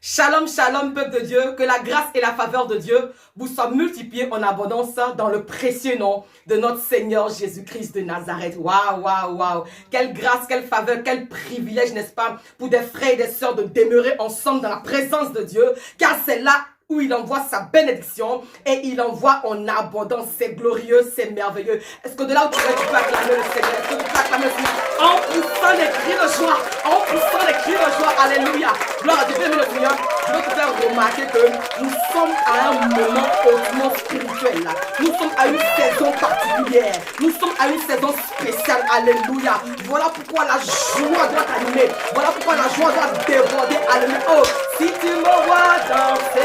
Shalom, shalom, peuple de Dieu, que la grâce et la faveur de Dieu vous soient multipliées en abondance dans le précieux nom de notre Seigneur Jésus-Christ de Nazareth. Waouh, waouh, waouh. Quelle grâce, quelle faveur, quel privilège, n'est-ce pas, pour des frères et des sœurs de demeurer ensemble dans la présence de Dieu, car c'est là où il envoie sa bénédiction et il envoie en abondance. C'est glorieux, c'est merveilleux. Est-ce que de là où tu peux acclamer le Seigneur? Est-ce que tu peux acclamer le Seigneur en poussant les cris de joie? En poussant les cris de joie. Alléluia. Gloire à Dieu. Bien, le Seigneur, je veux te faire remarquer que nous sommes à un moment hautement spirituel. Là. Nous sommes à une saison particulière. Nous sommes à une saison spéciale. Alléluia. Voilà pourquoi la joie doit t'animer. Voilà pourquoi la joie doit déborder. Alléluia. Oh, si tu me vois danser,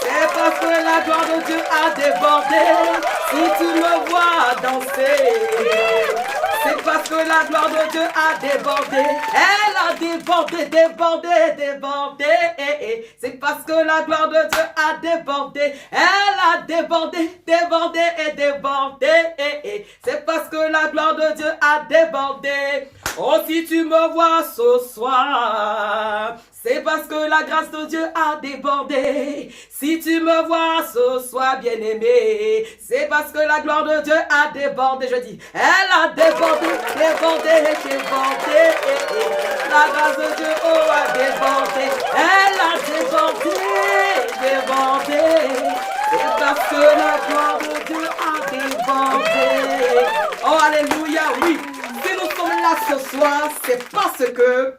c'est parce que la gloire de Dieu a débordé. Si tu me vois danser, c'est parce que la gloire de Dieu a débordé. Elle a débordé, débordé, débordé. C'est parce que la gloire de Dieu a débordé. Elle a débordé, débordé et débordé. C'est parce que la gloire de Dieu a débordé. Oh, si tu me vois ce soir, c'est parce que la grâce de Dieu a débordé. Si tu me vois ce soir, bien-aimé, c'est parce que la gloire de Dieu a débordé. Je dis, elle a débordé, débordé, débordé. La grâce de Dieu a débordé. Elle a débordé, débordé. C'est parce que la gloire de Dieu a débordé. Oh, alléluia, oui. Si nous sommes là ce soir, c'est parce que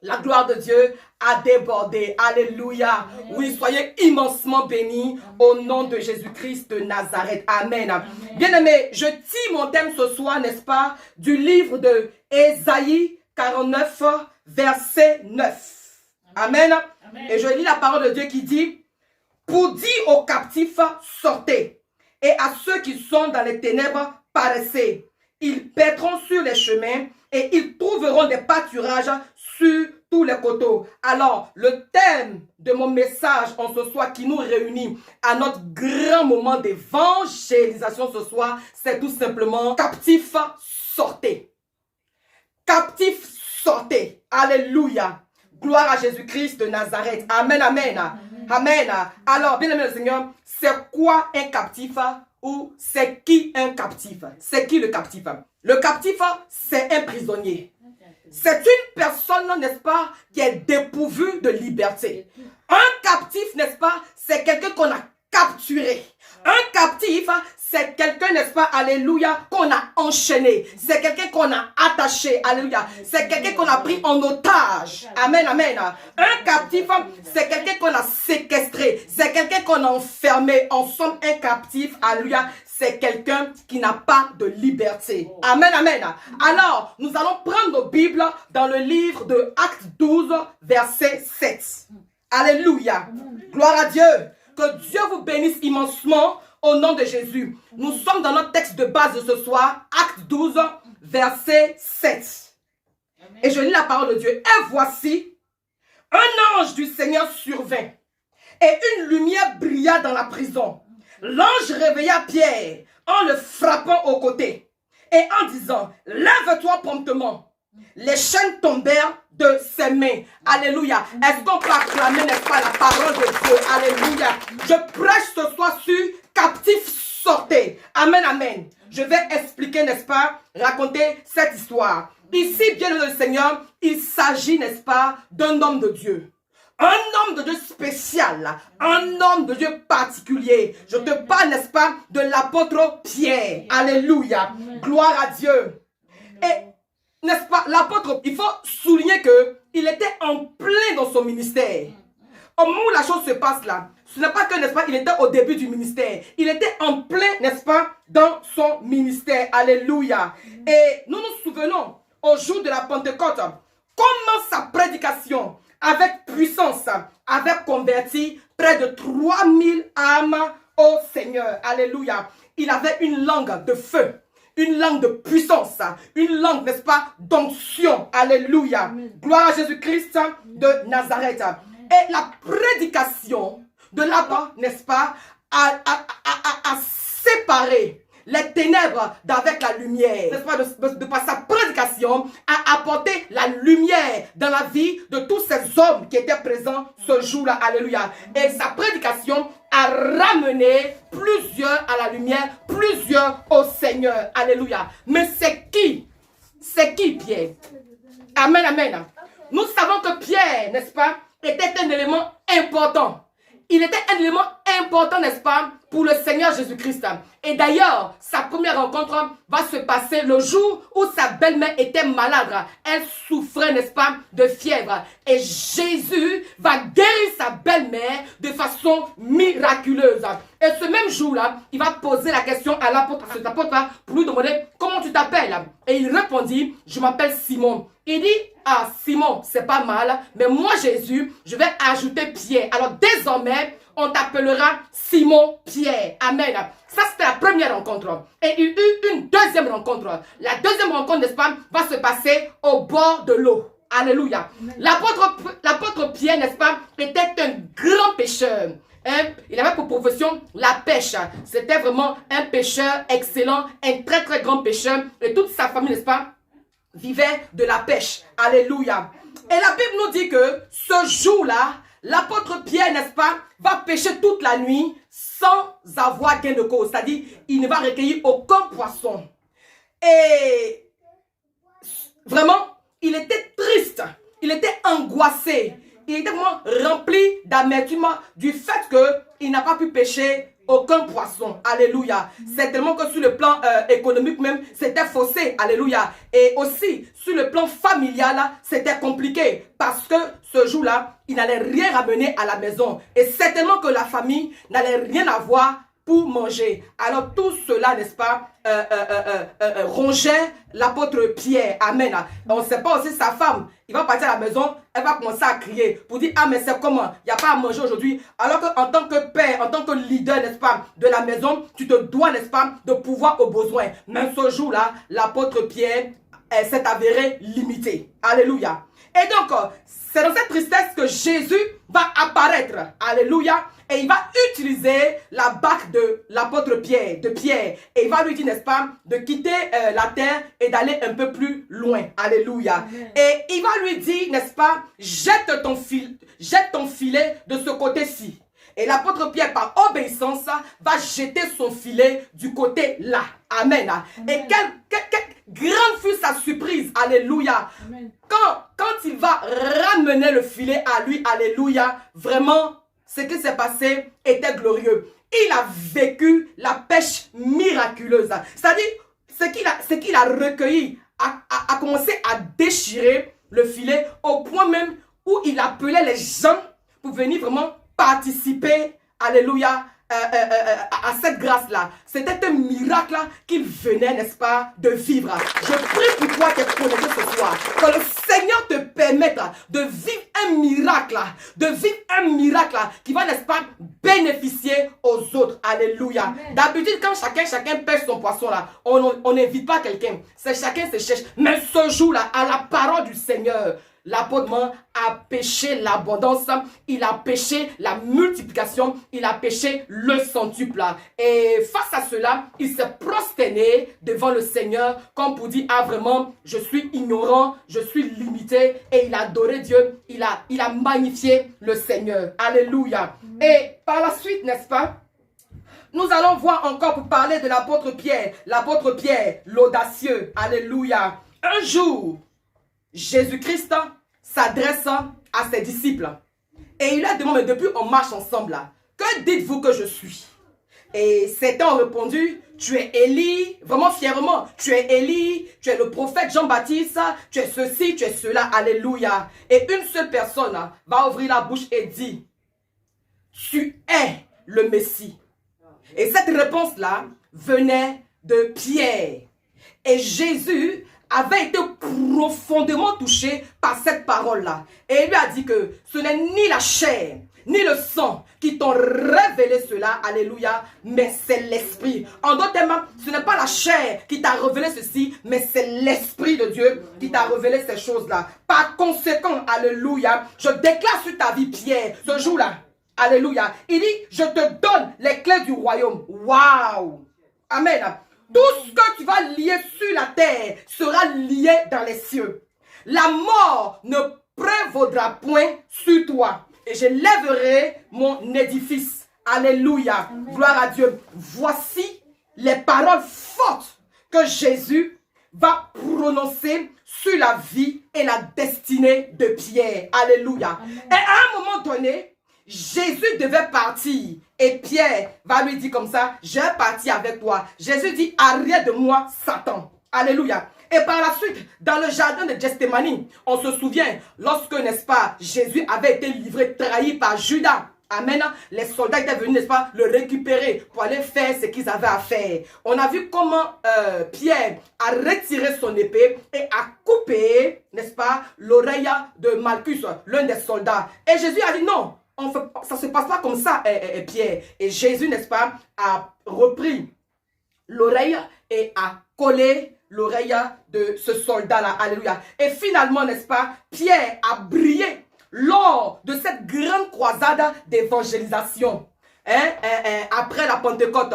la gloire de Dieu a débordé. Alléluia. Oui, soyez immensement bénis au nom de Jésus-Christ de Nazareth. Amen. Bien-aimés, je tire mon thème ce soir, n'est-ce pas, du livre de Ésaïe 49, verset 9. Amen. Et je lis la parole de Dieu qui dit, pour dire aux captifs, sortez, et à ceux qui sont dans les ténèbres, paraissez. Ils paîtront sur les chemins et ils trouveront des pâturages sur tous les coteaux. Alors, le thème de mon message en ce soir qui nous réunit à notre grand moment d'évangélisation ce soir, c'est tout simplement captifs, sortez. Captifs, sortez. Alléluia. Gloire à Jésus-Christ de Nazareth. Amen, amen. Amen. Alors, bien aimé le Seigneur, c'est quoi un captif? Ou c'est qui un captif? C'est qui le captif? Le captif, c'est un prisonnier. C'est une personne, n'est-ce pas, qui est dépourvue de liberté. Un captif, n'est-ce pas, c'est quelqu'un qu'on a capturé. Un captif, c'est quelqu'un, n'est-ce pas, alléluia, qu'on a enchaîné. C'est quelqu'un qu'on a attaché, alléluia. C'est quelqu'un qu'on a pris en otage. Amen, amen. Un captif, c'est quelqu'un qu'on a séquestré. C'est quelqu'un qu'on a enfermé. En somme, un captif, alléluia, c'est quelqu'un qui n'a pas de liberté. Amen, amen. Alors, nous allons prendre nos Bibles dans le livre de Actes 12, verset 7. Alléluia. Gloire à Dieu. Que Dieu vous bénisse immensement au nom de Jésus. Nous sommes dans notre texte de base de ce soir, Actes 12, verset 7. Et je lis la parole de Dieu. Et voici, un ange du Seigneur survint, et une lumière brilla dans la prison. L'ange réveilla Pierre en le frappant au côté, et en disant, lève-toi promptement. Les chaînes tombèrent de ses mains. Alléluia. Est-ce qu'on peut acclamer, n'est-ce pas, la parole de Dieu? Alléluia. Je prêche ce soir sur captifs, sortez. Amen, amen. Je vais expliquer, n'est-ce pas, raconter cette histoire. Ici, bien le Seigneur, il s'agit, n'est-ce pas, d'un homme de Dieu. Un homme de Dieu spécial, un homme de Dieu particulier. Je te parle, n'est-ce pas, de l'apôtre Pierre. Alléluia. Gloire à Dieu. Et n'est-ce pas, l'apôtre, il faut souligner qu'il était en plein dans son ministère. Au moment où la chose se passe là, ce n'est pas que, n'est-ce pas, il était au début du ministère. Il était en plein, n'est-ce pas, dans son ministère. Alléluia. Et nous nous souvenons, au jour de la Pentecôte, comment sa prédication, avec puissance, avait converti près de 3000 âmes au Seigneur. Alléluia. Il avait une langue de feu. Une langue de puissance, une langue, n'est-ce pas, d'onction. Alléluia. Gloire à Jésus-Christ de Nazareth. Et la prédication de là-bas, n'est-ce pas, a séparé les ténèbres d'avec la lumière. N'est-ce pas, de par sa prédication, prédication a apporté la lumière dans la vie de tous ces hommes qui étaient présents ce jour-là. Alléluia. Et sa prédication a ramené plusieurs à la lumière, plusieurs au Seigneur. Alléluia. Mais c'est qui? C'est qui Pierre? Amen, amen. Nous savons que Pierre, n'est-ce pas, était un élément important. Il était un élément important, n'est-ce pas, pour le Seigneur Jésus-Christ. Et d'ailleurs, sa première rencontre va se passer le jour où sa belle-mère était malade. Elle souffrait, n'est-ce pas, de fièvre. Et Jésus va guérir sa belle-mère de façon miraculeuse. Et ce même jour-là, il va poser la question à l'apôtre, pour lui demander comment tu t'appelles. Et il répondit, je m'appelle Simon. Il dit, ah Simon, c'est pas mal, mais moi Jésus, je vais ajouter Pierre. Alors désormais, on t'appellera Simon Pierre. Amen. Ça, c'était la première rencontre. Et il y eut une deuxième rencontre. La deuxième rencontre, n'est-ce pas, va se passer au bord de l'eau. Alléluia. L'apôtre Pierre, n'est-ce pas, était un grand pêcheur. Il avait pour profession la pêche. C'était vraiment un pêcheur excellent, un très très grand pêcheur. Et toute sa famille, n'est-ce pas, vivait de la pêche. Alléluia. Et la Bible nous dit que ce jour-là, l'apôtre Pierre, n'est-ce pas, va pêcher toute la nuit sans avoir gain de cause. C'est-à-dire, il ne va recueillir aucun poisson. Et vraiment, il était triste. Il était angoissé. Il était vraiment rempli d'amertume du fait qu'il n'a pas pu pêcher aucun poisson. Alléluia. C'est tellement que sur le plan économique même, c'était faussé. Alléluia. Et aussi, sur le plan familial, c'était compliqué. Parce que ce jour-là, il n'allait rien ramener à la maison. Et certainement que la famille n'allait rien avoir pour manger. Alors tout cela, n'est-ce pas, rongeait l'apôtre Pierre. Amen. On ne sait pas aussi sa femme. Il va partir à la maison, elle va commencer à crier pour dire, ah mais c'est comment? Il n'y a pas à manger aujourd'hui. Alors qu'en tant que père, en tant que leader, n'est-ce pas, de la maison, tu te dois, n'est-ce pas, de pouvoir aux besoins. Même ce jour-là, l'apôtre Pierre s'est avéré limité. Alléluia. Et donc, c'est dans cette tristesse que Jésus va apparaître. Alléluia. Et il va utiliser la barque de l'apôtre Pierre, Et il va lui dire, n'est-ce pas, de quitter la terre et d'aller un peu plus loin. Alléluia. Amen. Et il va lui dire, n'est-ce pas, jette ton filet de ce côté-ci. Et l'apôtre Pierre, par obéissance, va jeter son filet du côté là. Amen. Amen. Et quelle grande fut sa surprise. Alléluia. Amen. Quand il va ramener le filet à lui, alléluia, vraiment, ce qui s'est passé était glorieux. Il a vécu la pêche miraculeuse. C'est-à-dire, ce qu'il a recueilli a commencé à déchirer le filet au point même où il appelait les gens pour venir vraiment participer, alléluia, à cette grâce-là. C'était un miracle qu'il venait, n'est-ce pas, de vivre. Je prie pour toi qui es connecté ce soir, que le Seigneur te permette de vivre un miracle qui va, n'est-ce pas, bénéficier aux autres. Alléluia. D'habitude, quand chacun pêche son poisson là, on n'invite pas quelqu'un. C'est chacun se cherche. Mais ce jour-là, à la parole du Seigneur, l'apôtre a pêché l'abondance, il a pêché la multiplication, il a pêché le centuple. Et face à cela, il s'est prosterné devant le Seigneur comme pour dire, ah vraiment, je suis ignorant, je suis limité. Et il a adoré Dieu, il a magnifié le Seigneur. Alléluia. Et par la suite, n'est-ce pas, nous allons voir encore pour parler de l'apôtre Pierre, l'audacieux. Alléluia. Un jour, Jésus-Christ s'adresse à ses disciples. Et il leur demande, mais depuis on marche ensemble là, que dites-vous que je suis? Et certains ont répondu, tu es Élie, vraiment fièrement, tu es Élie, tu es le prophète Jean-Baptiste, tu es ceci, tu es cela, alléluia. Et une seule personne va ouvrir la bouche et dire, tu es le Messie. Et cette réponse-là venait de Pierre. Et Jésus avait été profondément touché par cette parole-là. Et il lui a dit que ce n'est ni la chair, ni le sang qui t'ont révélé cela, alléluia, mais c'est l'Esprit. En d'autres termes, ce n'est pas la chair qui t'a révélé ceci, mais c'est l'Esprit de Dieu qui t'a révélé ces choses-là. Par conséquent, alléluia, je déclare sur ta vie, Pierre, ce jour-là, alléluia, il dit, je te donne les clés du royaume. Waouh! Amen. Tout ce que tu vas lier sur la terre sera lié dans les cieux. La mort ne prévaudra point sur toi. Et je lèverai mon édifice. Alléluia. Amen. Gloire à Dieu. Voici les paroles fortes que Jésus va prononcer sur la vie et la destinée de Pierre. Alléluia. Amen. Et à un moment donné, Jésus devait partir. Et Pierre va lui dire comme ça, je vais partir avec toi. Jésus dit, arrête de moi, Satan. Alléluia. Et par la suite, dans le jardin de Gethsémani, on se souvient, lorsque, n'est-ce pas, Jésus avait été livré, trahi par Judas. Amen. Les soldats étaient venus, n'est-ce pas, le récupérer pour aller faire ce qu'ils avaient à faire. On a vu comment Pierre a retiré son épée et a coupé, n'est-ce pas, l'oreille de Malchus, l'un des soldats. Et Jésus a dit non, ça ne se passe pas comme ça, Pierre. Et Jésus, n'est-ce pas, a repris l'oreille et a collé l'oreille de ce soldat-là. Alléluia. Et finalement, n'est-ce pas, Pierre a brillé lors de cette grande croisade d'évangélisation. Après la Pentecôte,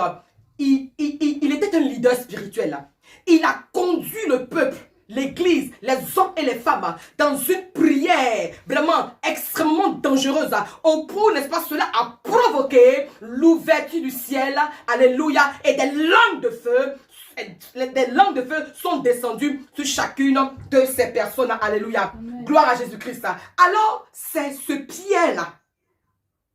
il était un leader spirituel. Il a conduit le peuple, l'église, les hommes et les femmes dans une prière vraiment extrêmement dangereuse. Au point, n'est-ce pas, cela a provoqué l'ouverture du ciel. Alléluia. Et des langues de feu. Des langues de feu sont descendues sur chacune de ces personnes. Alléluia. Amen. Gloire à Jésus-Christ. Alors, c'est ce Pierre-là.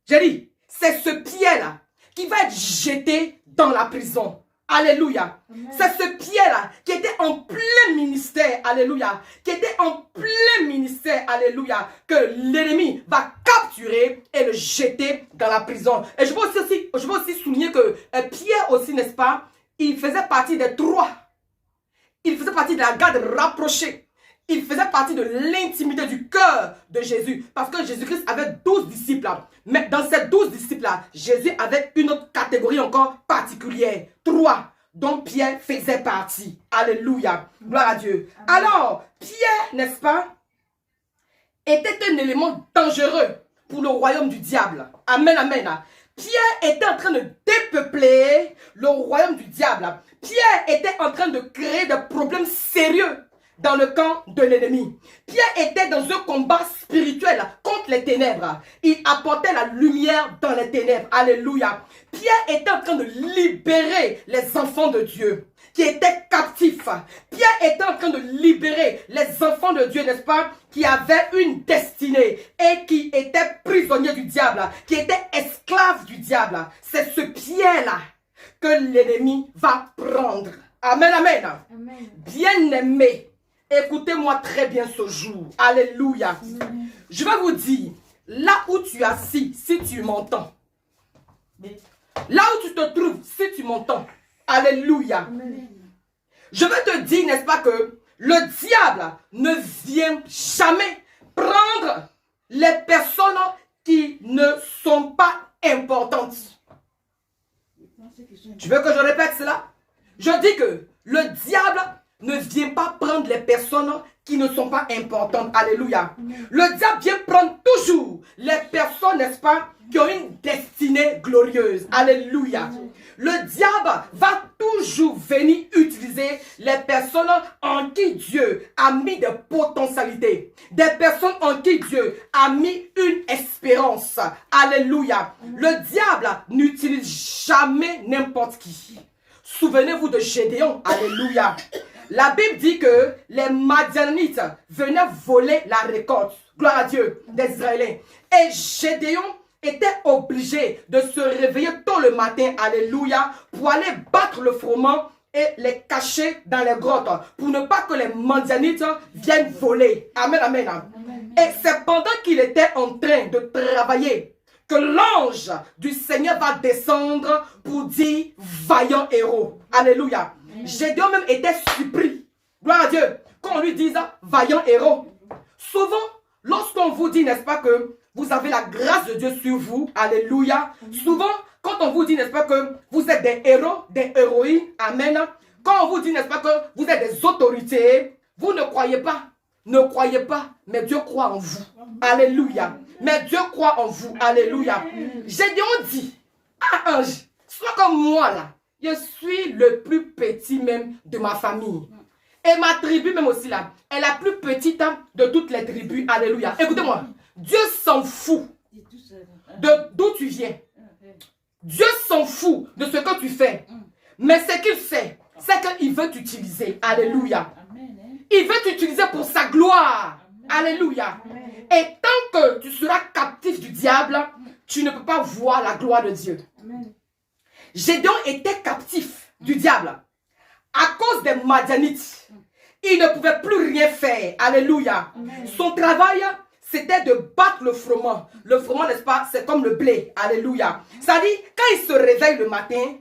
J'ai dit, c'est ce Pierre-là qui va être jeté dans la prison. Alléluia. C'est ce Pierre-là qui était en plein ministère. Alléluia. Qui était en plein ministère. Alléluia. Que l'ennemi va capturer et le jeter dans la prison. Et je veux aussi souligner que Pierre aussi, n'est-ce pas, il faisait partie des trois. Il faisait partie de la garde rapprochée. Il faisait partie de l'intimité du cœur de Jésus. Parce que Jésus-Christ avait 12 disciples. Mais dans ces 12 disciples-là, Jésus avait une autre catégorie encore particulière. 3, dont Pierre faisait partie. Alléluia. Gloire à Dieu. Alors, Pierre, n'est-ce pas, était un élément dangereux pour le royaume du diable. Amen, amen. Pierre était en train de dépeupler le royaume du diable. Pierre était en train de créer des problèmes sérieux dans le camp de l'ennemi. Pierre était dans un combat spirituel contre les ténèbres. Il apportait la lumière dans les ténèbres. Alléluia. Pierre était en train de libérer les enfants de Dieu qui étaient captifs. Pierre était en train de libérer les enfants de Dieu, n'est-ce pas, qui avaient une destinée et qui étaient prisonniers du diable, qui étaient esclaves du diable. C'est ce Pierre-là que l'ennemi va prendre. Amen, amen. Amen. Bien-aimé, écoutez-moi très bien ce jour. Alléluia. Amen. Je vais vous dire, là où tu es assis, si tu m'entends, là où tu te trouves, si tu m'entends, alléluia. Amen. Je vais te dire, n'est-ce pas, que le diable ne vient jamais prendre les personnes qui ne sont pas importantes. Tu veux que je répète cela? Je dis que le diable ne vient pas prendre les personnes qui ne sont pas importantes. Alléluia. Le diable vient prendre toujours les personnes, n'est-ce pas, qui ont une destinée glorieuse. Alléluia. Le diable va toujours venir utiliser les personnes en qui Dieu a mis des potentialités. Des personnes en qui Dieu a mis une espérance. Alléluia. Le diable n'utilise jamais n'importe qui. Souvenez-vous de Gédéon. Alléluia. La Bible dit que les Madianites venaient voler la récolte. Gloire à Dieu, des Israéliens. Et Gédéon était obligé de se réveiller tôt le matin, alléluia, pour aller battre le froment et les cacher dans les grottes, pour ne pas que les Madianites viennent voler. Amen, amen. Amen. Et c'est pendant qu'il était en train de travailler que l'ange du Seigneur va descendre pour dire vaillant héros. Alléluia. Gédéon même était surpris. Gloire à Dieu. Quand on lui dit vaillant héros. Souvent, lorsqu'on vous dit, n'est-ce pas, que vous avez la grâce de Dieu sur vous. Alléluia. Souvent, quand on vous dit, n'est-ce pas, que vous êtes des héros, des héroïnes. Amen. Quand on vous dit, n'est-ce pas, que vous êtes des autorités, vous ne croyez pas. Ne croyez pas, mais Dieu croit en vous. Alléluia. Mais Dieu croit en vous. Alléluia. Gédéon dit, ah ange, sois comme moi là. je suis le plus petit même de ma famille. Et ma tribu même aussi là, est la plus petite de toutes les tribus. Alléluia. Écoutez-moi, Dieu s'en fout d'où tu viens. Dieu s'en fout de ce que tu fais. Mais ce qu'il sait, c'est qu'il veut t'utiliser. Alléluia. Il veut t'utiliser pour sa gloire. Alléluia. Et tant que tu seras captif du diable, tu ne peux pas voir la gloire de Dieu. Gédéon était captif du diable. À cause des Madianites, il ne pouvait plus rien faire. Alléluia. Son travail, c'était de battre le froment. Le froment, n'est-ce pas, c'est comme le blé. Alléluia. Ça dit, quand il se réveille le matin,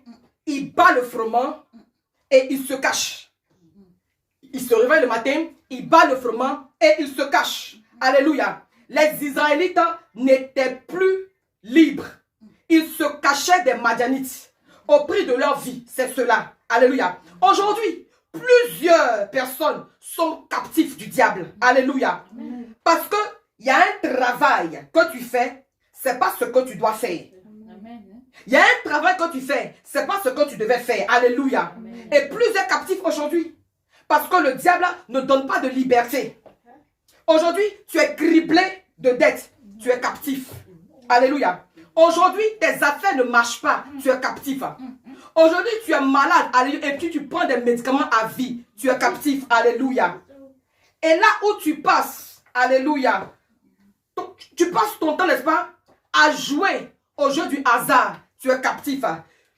il bat le froment et il se cache. Il se réveille le matin, il bat le froment et il se cache. Alléluia. Les Israélites n'étaient plus libres. Ils se cachaient des Madianites. Au prix de leur vie, c'est cela. Alléluia. Aujourd'hui, plusieurs personnes sont captifs du diable. Alléluia. Parce que il y a un travail que tu fais, c'est pas ce que tu dois faire. Il y a un travail que tu fais, c'est pas ce que tu devais faire. Alléluia. Et plusieurs captifs aujourd'hui. Parce que le diable ne donne pas de liberté. Aujourd'hui, tu es criblé de dettes. Tu es captif. Alléluia. Aujourd'hui, tes affaires ne marchent pas. Tu es captif. Aujourd'hui, tu es malade. Alléluia. Et puis tu prends des médicaments à vie. Tu es captif. Alléluia. Et là où tu passes, alléluia, tu passes ton temps, n'est-ce pas, à jouer au jeu du hasard. Tu es captif.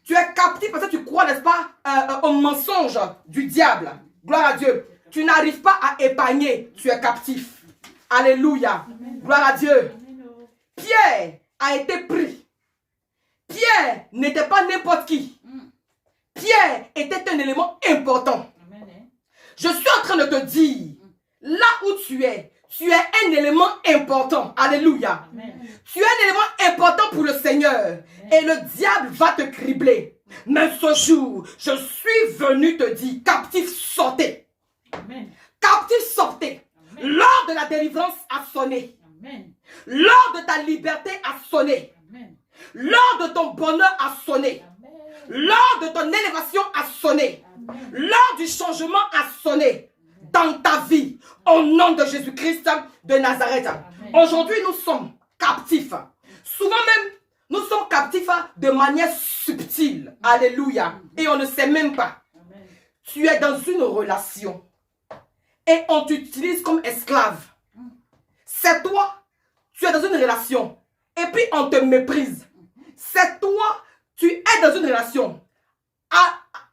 Tu es captif parce que tu crois, n'est-ce pas, au mensonge du diable. Gloire à Dieu. Tu n'arrives pas à épargner. Tu es captif. Alléluia. Gloire à Dieu. Pierre a été pris. Pierre n'était pas n'importe qui. Pierre était un élément important. Je suis en train de te dire, là où tu es un élément important. Alléluia. Tu es un élément important pour le Seigneur. Et le diable va te cribler. Mais ce jour, je suis venu te dire, captif, sortez. Captif, sortez. L'heure de la délivrance a sonné. L'heure de ta liberté a sonné. L'heure de ton bonheur a sonné. L'heure de ton élévation a sonné. L'heure du changement a sonné dans ta vie. Au nom de Jésus-Christ de Nazareth. Aujourd'hui, nous sommes captifs. Souvent même, nous sommes captifs de manière subtile. Alléluia. Et on ne sait même pas. Tu es dans une relation. Et on t'utilise comme esclave. C'est toi. Tu es dans une relation. Et puis on te méprise. C'est toi. Tu es dans une relation.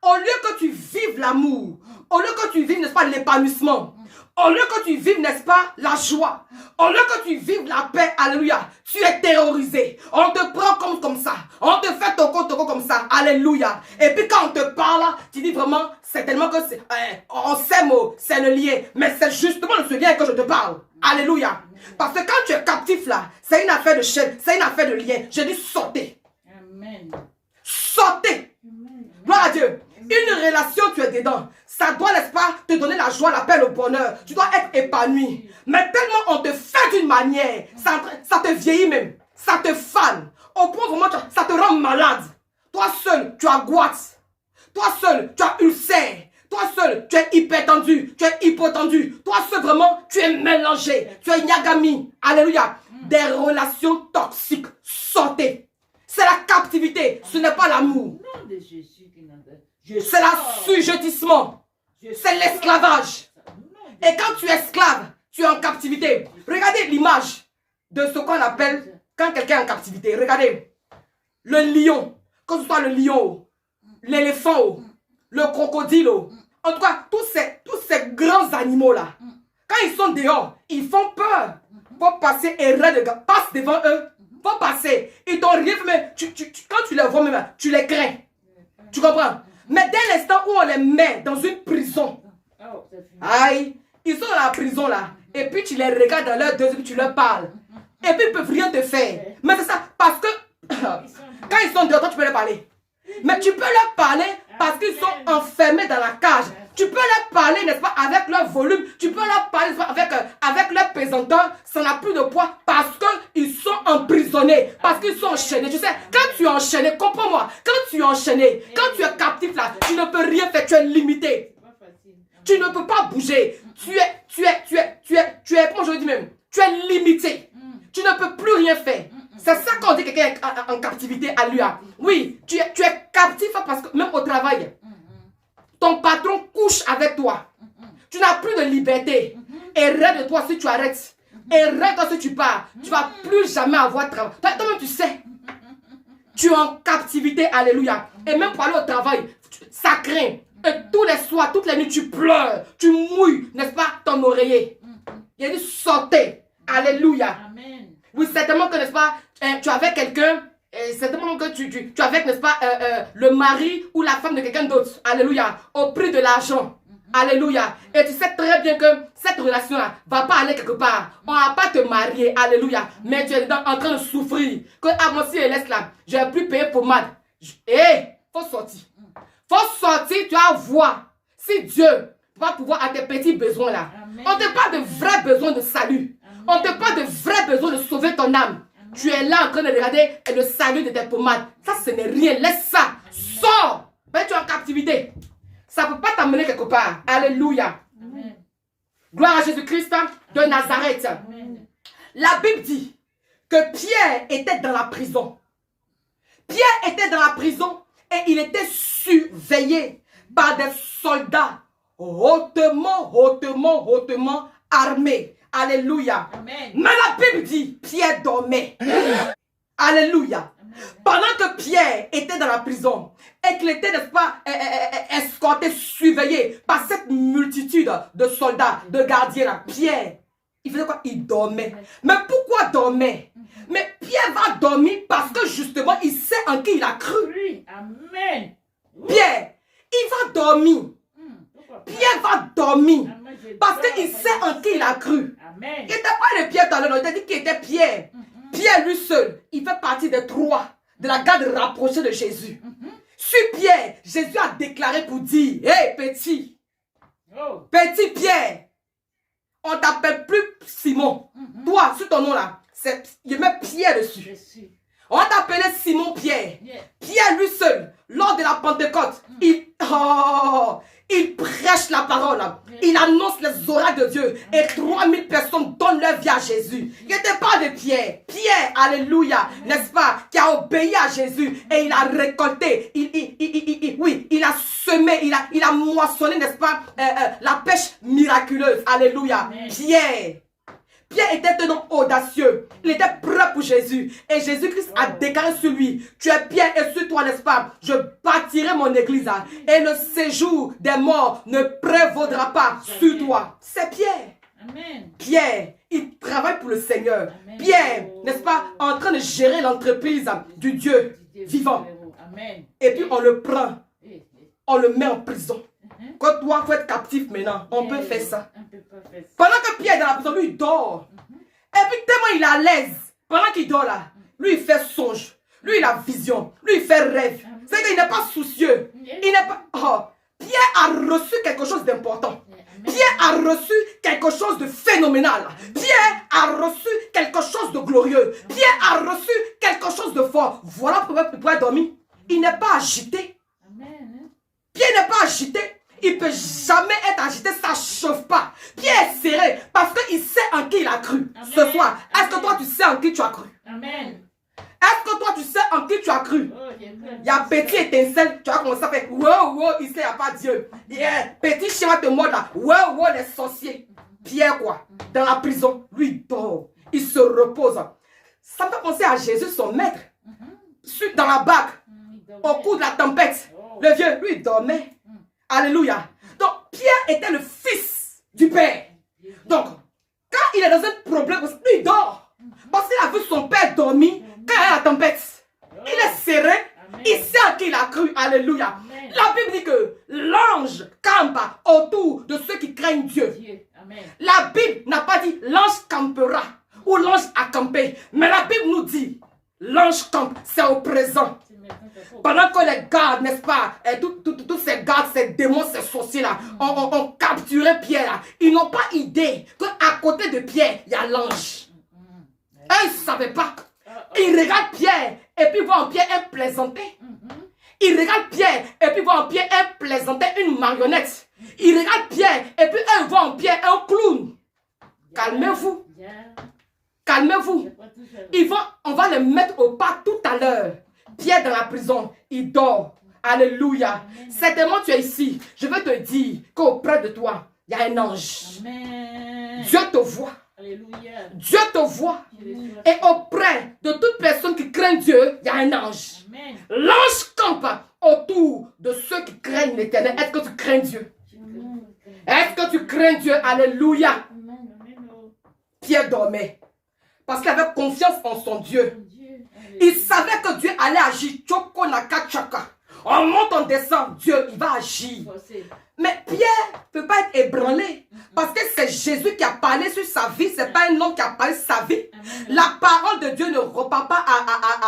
Au lieu que tu vives l'amour. Au lieu que tu vives, n'est-ce pas, l'épanouissement. Au lieu que tu vives, n'est-ce pas, la joie. Au lieu que tu vives la paix, alléluia, tu es terrorisé. On te prend comme ça. On te fait toco comme ça. Alléluia. Et puis quand on te parle, tu dis vraiment, c'est tellement que on s'aime, c'est le lien. Mais c'est justement de ce lien que je te parle. Alléluia. Parce que quand tu es captif là, c'est une affaire de chaîne, c'est une affaire de lien. Je dis sortez. Amen. Sortez. Gloire à Dieu. Une relation, tu es dedans. Ça doit, n'est-ce pas, te donner la joie, la paix, le bonheur. Tu dois être épanoui. Mais tellement on te fait d'une manière, ça te vieillit même. Ça te fane. Au point vraiment, ça te rend malade. Toi seul, tu as goitre. Toi seul, tu as ulcère. Toi seul, tu es hypertendu. Tu es hypotendu. Toi seul, vraiment, tu es mélangé. Tu es nyagami. Alléluia. Des relations toxiques. Sortez. C'est la captivité. Ce n'est pas l'amour. C'est l'assujettissement. C'est l'esclavage. Et quand tu es esclave, tu es en captivité. Regardez l'image de ce qu'on appelle quand quelqu'un est en captivité. Regardez. Le lion. Que ce soit le lion, l'éléphant, le crocodile. En tout cas, tous ces grands animaux-là. Quand ils sont dehors, ils font peur. Faut passer et passe devant eux. Faut passer. Ils t'ont rien fait, mais quand tu les vois même, tu les crains. Tu comprends? Mais dès l'instant où on les met dans une prison, aïe, ils sont dans la prison là, et puis tu les regardes dans leurs deux yeux, tu leur parles, et puis ils ne peuvent rien te faire. Mais c'est ça, parce que quand ils sont dehors, toi tu peux leur parler. Mais tu peux leur parler parce qu'ils sont enfermés dans la cage. Tu peux leur parler, n'est-ce pas, avec leur volume. Tu peux leur parler avec leur pesanteur. Ça n'a plus de poids parce qu'ils sont emprisonnés parce qu'ils sont enchaînés. Tu sais, quand tu es enchaîné, comprends-moi, quand tu es enchaîné, quand tu es captif là, tu ne peux rien faire, tu es limité. Tu ne peux pas bouger. Tu es, comment je dis même, tu es limité. Tu ne peux plus rien faire. C'est ça qu'on dit que quelqu'un est en captivité à lui. Oui, tu es captif parce que même au travail, ton patron couche avec toi. Tu n'as plus de liberté. Et rêve de toi si tu arrêtes. Et rêve de toi si tu pars. Tu ne vas plus jamais avoir de travail. Toi-même, tu sais. Tu es en captivité, alléluia. Et même pour aller au travail, ça craint. Et tous les soirs, toutes les nuits, tu pleures. Tu mouilles, n'est-ce pas, ton oreiller. Il a dit sortez. Alléluia. Amen. Oui, certainement que, n'est-ce pas, tu es avec quelqu'un. Certainement que tu es avec, n'est-ce pas, le mari ou la femme de quelqu'un d'autre. Alléluia. Au prix de l'argent. Alléluia. Et tu sais très bien que cette relation-là va pas aller quelque part. On va pas te marier. Alléluia. Mais tu es en train de souffrir. Que avant si elle laisse là, je vais plus payer pommade. Faut sortir. Faut sortir, tu vas voir si Dieu va pouvoir à tes petits besoins là. Amen. On te parle de vrais besoins de salut. Amen. On te parle de vrais besoins de sauver ton âme. Amen. Tu es là en train de regarder le salut de tes pommades. Ça, ce n'est rien. Laisse ça. Amen. Sors. Mais tu es en captivité. Ça ne peut pas t'amener quelque part. Alléluia. Amen. Gloire à Jésus-Christ de Nazareth. Amen. La Bible dit que Pierre était dans la prison. Pierre était dans la prison et il était surveillé par des soldats hautement armés. Alléluia. Amen. Mais la Bible dit Pierre dormait. Alléluia. Pendant que Pierre était dans la prison et qu'il était, n'est-ce pas, escorté, surveillé par cette multitude de soldats, de gardiens là, Pierre, il faisait quoi? Il dormait. Mais pourquoi dormait? Mais Pierre va dormir parce que justement, il sait en qui il a cru. Amen. Pierre, il va dormir. Pierre va dormir parce qu'il sait en qui il a cru. Amen. Il n'était pas de Pierre dans le nom, il a dit qu'il était Pierre. Pierre lui seul, il fait partie des trois de la garde rapprochée de Jésus. Sur Pierre, Jésus a déclaré pour dire, hey petit, petit Pierre, on t'appelle plus Simon. Toi, sur ton nom là, il met Pierre dessus. On va t'appeler Simon Pierre. Pierre lui seul, lors de la Pentecôte, il prêche la parole. Il annonce les oracles de Dieu. Et 3000 personnes donnent leur vie à Jésus. Il n'était pas de Pierre. Pierre, alléluia, n'est-ce pas, qui a obéi à Jésus. Et il a récolté. Il a semé. Il a moissonné, n'est-ce pas, la pêche miraculeuse. Alléluia. Pierre était un homme audacieux. Il était prêt pour Jésus. Et Jésus-Christ a déclaré sur lui, tu es Pierre et sur toi, n'est-ce pas, je bâtirai mon église. Et le séjour des morts ne prévaudra pas sur toi. C'est Pierre. Amen. Pierre, il travaille pour le Seigneur. Amen. Pierre, n'est-ce pas, en train de gérer l'entreprise du Dieu vivant. Amen. Et puis on le prend. On le met en prison. Quand toi, il faut être captif maintenant. On peut faire ça. Pendant que Pierre est dans la prison, lui, il dort. Et puis, tellement il est à l'aise. Pendant qu'il dort là, lui, il fait songe. Lui, il a vision. Lui, il fait rêve. C'est qu'il n'est pas soucieux. Il n'est pas... Pierre a reçu quelque chose d'important. Pierre a reçu quelque chose de phénoménal. Pierre a reçu quelque chose de glorieux. Pierre a reçu quelque chose de fort. Voilà pourquoi il pourrait dormir. Il n'est pas agité. Pierre n'est pas agité. Il ne peut jamais être agité, ça ne chauffe pas. Pierre est serré parce qu'il sait en qui il a cru. Amen. Ce soir, est-ce que toi tu sais en qui tu as cru? Amen. Est-ce que toi tu sais en qui tu as cru? Il y a petit étincelle, tu vas commencer à faire wow, ici il n'y a pas Dieu. Petit chien va te mordre là, wow, les sorciers. Pierre quoi? Dans la prison, lui il dort, il se repose. Ça me fait penser à Jésus, son maître. Dans la barque, au cours de la tempête, le vieux, lui il dormait. Alléluia. Donc, Pierre était le fils du Père. Donc, quand il est dans un problème, lui, il dort. Parce qu'il a vu son père dormir quand il y a la tempête. Il est serré. Il sait à qui il a cru. Alléluia. La Bible dit que l'ange campe autour de ceux qui craignent Dieu. La Bible n'a pas dit l'ange campera ou l'ange a campé. Mais la Bible nous dit l'ange campe. C'est au présent. Pendant que les gardes, n'est-ce pas, tous ces gardes, ces démons, ces sorciers-là, ont capturé Pierre, là, ils n'ont pas idée qu'à côté de Pierre, il y a l'ange. Ils ne savaient pas. Il regarde Pierre et puis voit en Pierre un plaisantais. Il regarde Pierre et puis voit en Pierre un plaisantais, une marionnette. Il regarde Pierre et puis il voit en Pierre un clown. Calmez-vous. Calmez-vous. On va le mettre au pas tout à l'heure. Pierre dans la prison, il dort. Alléluia. Certainement tu es ici. Je veux te dire qu'auprès de toi, il y a un ange. Amen. Dieu te voit. Alléluia. Dieu te voit. Et auprès de toute personne qui craint Dieu, il y a un ange. Amen. L'ange campe autour de ceux qui craignent l'Éternel. Est-ce que tu crains Dieu? Est-ce que tu crains Dieu? Alléluia. Pierre dormait. Parce qu'il avait confiance en son Dieu. Il savait que Dieu allait agir. Choko naka chaka. On monte, on descend. Dieu, il va agir. Mais Pierre ne peut pas être ébranlé. Parce que c'est Jésus qui a parlé sur sa vie. Ce n'est pas un homme qui a parlé sur sa vie. La parole de Dieu ne repart pas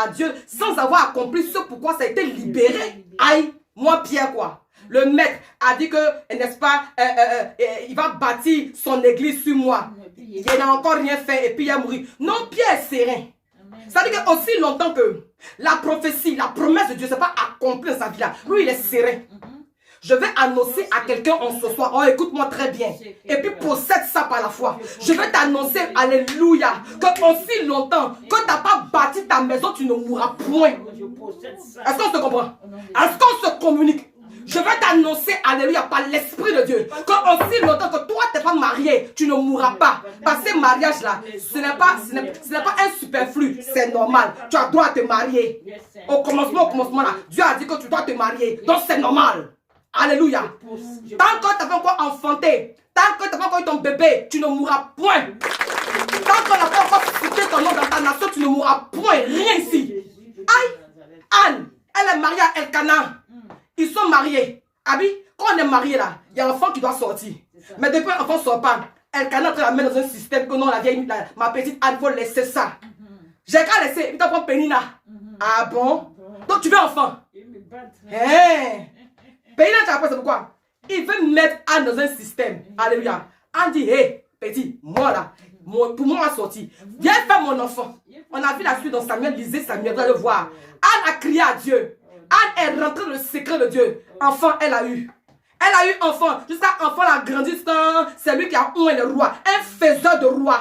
à Dieu sans avoir accompli ce pourquoi ça a été libéré. Aïe, moi Pierre quoi. Le maître a dit que, n'est-ce pas, il va bâtir son église sur moi. Il n'a encore rien fait et puis il a mouru. Non, Pierre est serein. Ça veut dire qu'aussi longtemps que la prophétie, la promesse de Dieu ne s'est pas accomplie dans sa vie là, lui il est serein. Je vais annoncer à quelqu'un en ce soir, oh écoute-moi très bien, et puis possède ça par la foi. Je vais t'annoncer, alléluia, que aussi longtemps que tu n'as pas bâti ta maison, tu ne mourras point. Est-ce qu'on se comprend? Est-ce qu'on se communique? Je vais t'annoncer, alléluia, par l'Esprit de Dieu, que aussi longtemps que toi, tu n'es pas marié, tu ne mourras pas. Parce que ce mariage-là, ce n'est pas un superflu, c'est normal. Tu as droit à te marier. Au commencement là, Dieu a dit que tu dois te marier. Donc c'est normal. Alléluia. Tant que tu n'as pas encore enfanté, tant que tu n'as pas encore eu ton bébé, tu ne mourras point. Tant qu'on n'a pas encore cité ton nom dans ta nation, tu ne mourras point. Rien ici. Aïe, Anne, elle est mariée à Elkana. Ils sont mariés. Abi, quand on est marié là, il y a l'enfant qui doit sortir. Mais depuis l'enfant ne sort pas, Elkana la met dans un système que non, la vieille, ma petite Anne, il faut laisser ça. J'ai qu'à laisser, il t'apprend Pénina. Ah bon? Donc tu veux enfant? Hey. Pénina, tu as appris, c'est pourquoi? Il veut mettre Anne dans un système. Alléluia. Anne dit, hé, petit, moi là, pour moi, on va sortir. Viens faire mon enfant. On a vu la suite dans Samuel, lisez Samuel, vous allez le voir. Anne a crié à Dieu. Anne est rentrée dans le secret de Dieu. Enfant, elle a eu. Elle a eu enfant. Jusqu'à enfant, elle a grandi. C'est lui qui a oué le roi. Un faiseur de roi.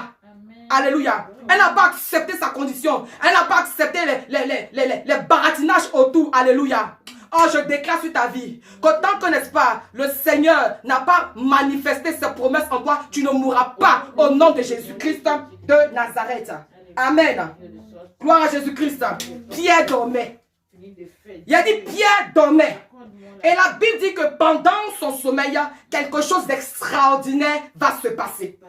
Alléluia. Elle n'a pas accepté sa condition. Elle n'a pas accepté les baratinages autour. Alléluia. Oh, je déclare sur ta vie que tant que, n'est-ce pas, le Seigneur n'a pas manifesté ses promesses en toi, tu ne mourras pas au nom de Jésus-Christ de Nazareth. Amen. Gloire à Jésus-Christ. Pierre dormait. Il a dit Pierre dormait. Et la Bible dit que pendant son sommeil, quelque chose d'extraordinaire va se passer.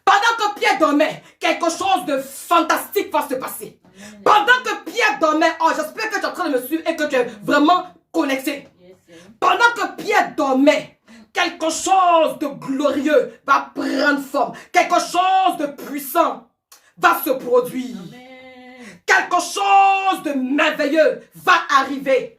Pendant que Pierre dormait, quelque chose de fantastique va se passer. Pendant que Pierre dormait, oh j'espère que tu es en train de me suivre et que tu es vraiment connecté. Pendant que Pierre dormait, quelque chose de glorieux va prendre forme. Quelque chose de puissant va se produire. Quelque chose de merveilleux va arriver.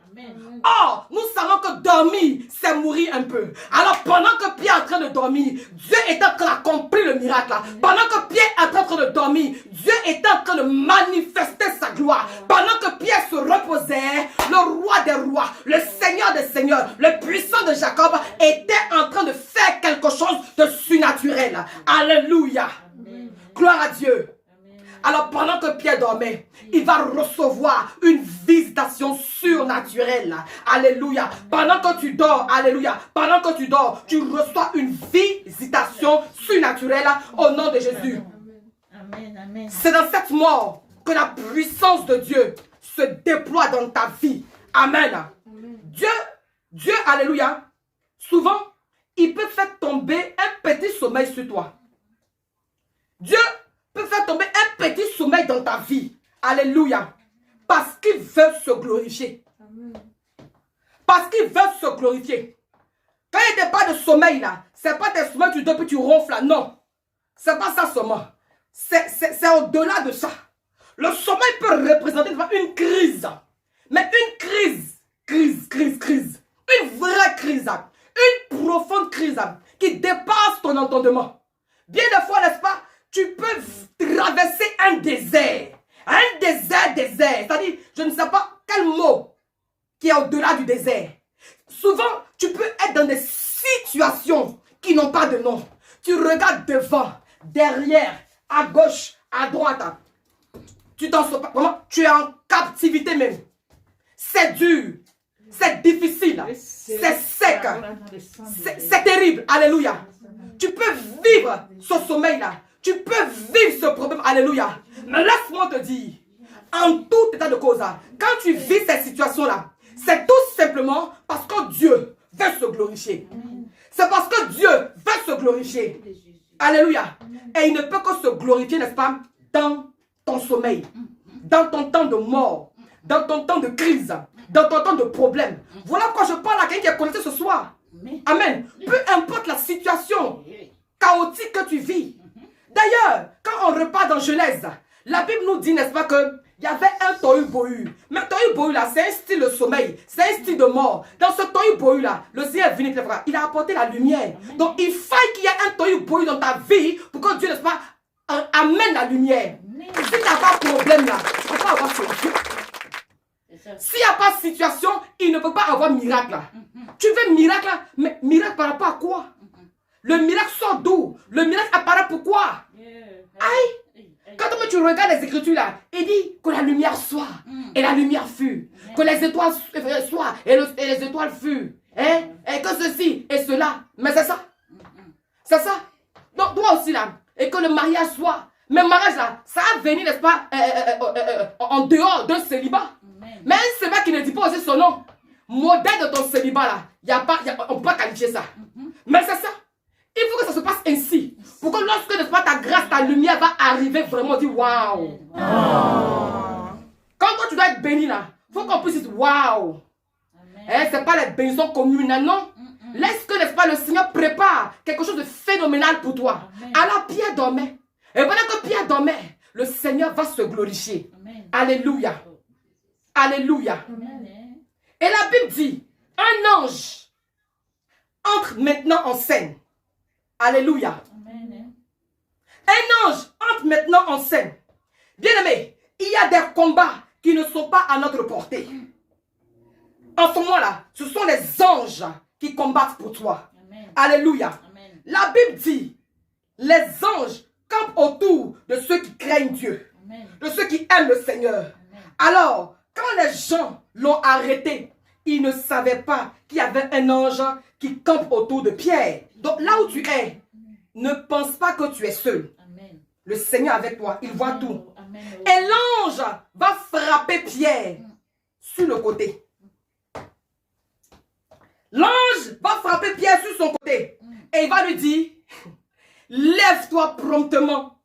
Oh, nous savons que dormir, c'est mourir un peu. Alors pendant que Pierre est en train de dormir, Dieu est en train d'accomplir le miracle. Pendant que Pierre est en train de dormir, Dieu est en train de manifester sa gloire. Pendant que Pierre se reposait, le roi des rois, le Seigneur des seigneurs, le puissant de Jacob était en train de faire quelque chose de surnaturel. Alléluia. Gloire à Dieu. Alors pendant que Pierre dormait, il va recevoir une visitation surnaturelle. Alléluia. Pendant que tu dors, alléluia. Pendant que tu dors, tu reçois une visitation surnaturelle au nom de Jésus. C'est dans cette mort que la puissance de Dieu se déploie dans ta vie. Amen. Dieu, alléluia, souvent, il peut faire tomber un petit sommeil sur toi. Dieu peut faire tomber un petit sommeil dans ta vie. Alléluia. Parce qu'il veut se glorifier. Parce qu'il veut se glorifier. Quand il n'y a pas de sommeil là, c'est pas des sommeils tu dors puis tu ronfles là. Non. C'est pas ça seulement. C'est au-delà de ça. Le sommeil peut représenter une crise. Mais une crise. Une vraie crise. Une profonde crise qui dépasse ton entendement. Bien des fois, n'est-ce pas, tu peux traverser un désert. Un désert. C'est-à-dire, je ne sais pas quel mot qui est au-delà du désert. Souvent, tu peux être dans des situations qui n'ont pas de nom. Tu regardes devant, derrière, à gauche, à droite. Tu t'en sors pas. Vraiment, tu es en captivité même. C'est dur. C'est difficile. C'est sec. C'est terrible. Alléluia. Tu peux vivre ce sommeil-là. Tu peux vivre ce problème. Alléluia. Mais laisse-moi te dire, en tout état de cause, quand tu vis cette situation-là, c'est tout simplement parce que Dieu veut se glorifier. C'est parce que Dieu veut se glorifier. Alléluia. Et il ne peut que se glorifier, n'est-ce pas, dans ton sommeil, dans ton temps de mort, dans ton temps de crise, dans ton temps de problème. Voilà pourquoi je parle à quelqu'un qui est connecté ce soir. Amen. Peu importe la situation chaotique que tu vis. D'ailleurs, quand on repart dans Genèse, la Bible nous dit, n'est-ce pas, que il y avait un tohu-bohu. Mais tohu-bohu là, c'est un style de sommeil, c'est un style de mort. Dans ce tohu-bohu là, le Seigneur est venu, il a apporté la lumière. Donc il faille qu'il y ait un tohu-bohu dans ta vie pour que Dieu, n'est-ce pas, amène la lumière. S'il n'y a pas de problème là, tu ne peux pas avoir solution. S'il n'y a pas de situation, il ne peut pas avoir miracle là. Tu veux miracle là, mais miracle par rapport à quoi? Le miracle sort d'où? Le miracle apparaît pourquoi? Aïe! Quand tu regardes les Écritures là, il dit que la lumière soit, et la lumière fut. Que les étoiles soient, et les étoiles furent. Hein? Et que ceci et cela. Mais c'est ça. C'est ça. Donc toi aussi là, et que le mariage soit. Mais le mariage là, ça va venir, n'est-ce pas, en dehors d'un célibat. Mais un célibat qui ne dit pas aussi son nom. Modèle de ton célibat là, on ne peut pas qualifier ça. Mais c'est ça. Il faut que ça se passe ainsi. Pour que lorsque, n'est-ce pas, ta grâce, ta lumière va arriver vraiment, dire waouh. Quand toi tu dois être béni là, il faut qu'on puisse dire waouh. Hein, ce n'est pas les bénisons communes, non. Laisse que, n'est-ce pas, le Seigneur prépare quelque chose de phénoménal pour toi. Alors Pierre dormait. Et pendant que Pierre dormait, le Seigneur va se glorifier. Alléluia. Alléluia. Et la Bible dit, un ange entre maintenant en scène. Alléluia. Un ange entre maintenant en scène. Bien-aimé, il y a des combats qui ne sont pas à notre portée. En ce moment-là, ce sont les anges qui combattent pour toi. Alléluia. La Bible dit, les anges campent autour de ceux qui craignent Dieu, de ceux qui aiment le Seigneur. Alors, quand les gens l'ont arrêté, ils ne savaient pas qu'il y avait un ange qui campe autour de Pierre. Donc là où tu es, ne pense pas que tu es seul. Le Seigneur avec toi, il voit tout. Et l'ange va frapper Pierre sur le côté. L'ange va frapper Pierre sur son côté. Et il va lui dire, lève-toi promptement.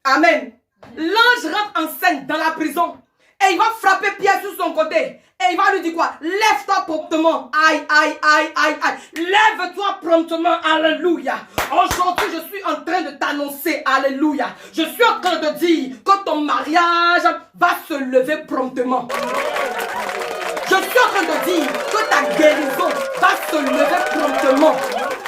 Amen. L'ange rentre en scène dans la prison. Et il va frapper Pierre sur son côté. Et il va lui dire quoi? Lève-toi promptement. Aïe, aïe, aïe, aïe, aïe. Lève-toi promptement. Alléluia. Aujourd'hui, je suis en train de t'annoncer. Alléluia. Je suis en train de dire que ton mariage va se lever promptement. Je suis en train de dire que ta guérison va se lever promptement.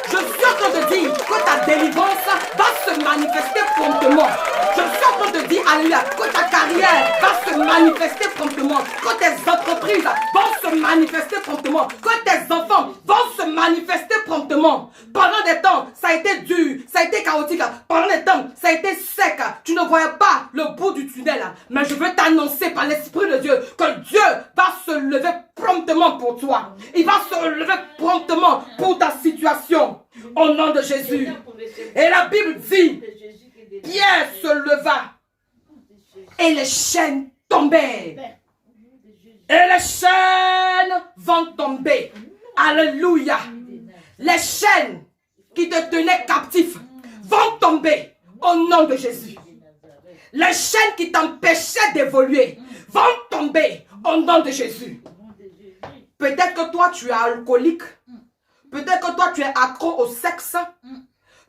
Je suis en train de dire que ta délivrance va se manifester promptement. Je suis en train de dire, alléluia, que ta carrière va se manifester promptement. Que tes entreprises vont se manifester promptement. Que tes enfants vont se manifester promptement. Pendant des temps, ça a été dur, ça a été chaotique. Pendant des temps, ça a été sec. Tu ne voyais pas le bout du tunnel. Mais je veux t'annoncer par l'Esprit de Dieu que Dieu va se lever promptement pour toi. Il va se lever promptement pour ta situation. Au nom de Jésus. Et la Bible dit, Pierre se leva et les chaînes tombèrent. Et les chaînes vont tomber. Alléluia. Les chaînes qui te tenaient captif vont tomber au nom de Jésus. Les chaînes qui t'empêchaient d'évoluer vont tomber au nom de Jésus. Peut-être que toi tu es alcoolique. Peut-être que toi tu es accro au sexe.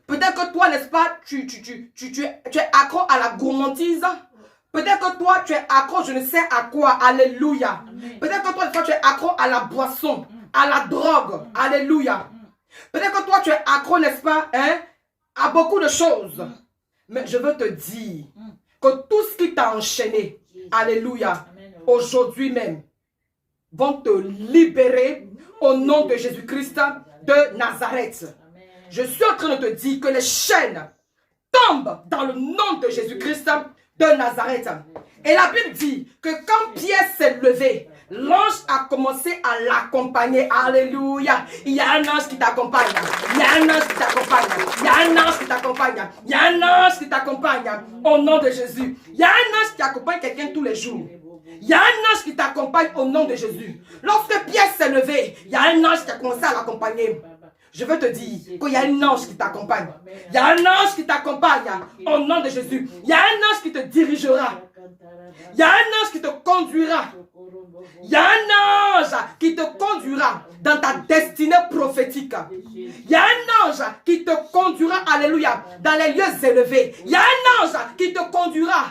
Peut-être que toi, n'est-ce pas, tu es accro à la gourmandise. Peut-être que toi, tu es accro, je ne sais à quoi. Alléluia. Peut-être que toi, tu es accro à la boisson, à la drogue. Alléluia. Peut-être que toi, tu es accro, n'est-ce pas, hein, à beaucoup de choses. Mais je veux te dire que tout ce qui t'a enchaîné, alléluia, Amen. aujourd'hui même, vont te libérer au nom de Jésus-Christ de Nazareth. Amen. Je suis en train de te dire que les chaînes tombent dans le nom de Jésus-Christ de Nazareth. Et la Bible dit que quand Pierre s'est levé, l'ange a commencé à l'accompagner. Alléluia. Il y a un ange qui t'accompagne. Il y a un ange qui t'accompagne. Il y a un ange qui t'accompagne. Il y a un ange qui t'accompagne. Au nom de Jésus. Il y a un ange qui accompagne quelqu'un tous les jours. Il y a un ange qui t'accompagne au nom de Jésus. Lorsque Pierre s'est levé, il y a un ange qui a commencé à l'accompagner. Je veux te dire qu'il y a un ange qui t'accompagne. Il y a un ange qui t'accompagne au nom de Jésus. Il y a un ange qui te dirigera. Il y a un ange qui te conduira. Il y a un ange qui te conduira dans ta destinée prophétique. Il y a un ange qui te conduira, alléluia, dans les lieux élevés. Il y a un ange qui te conduira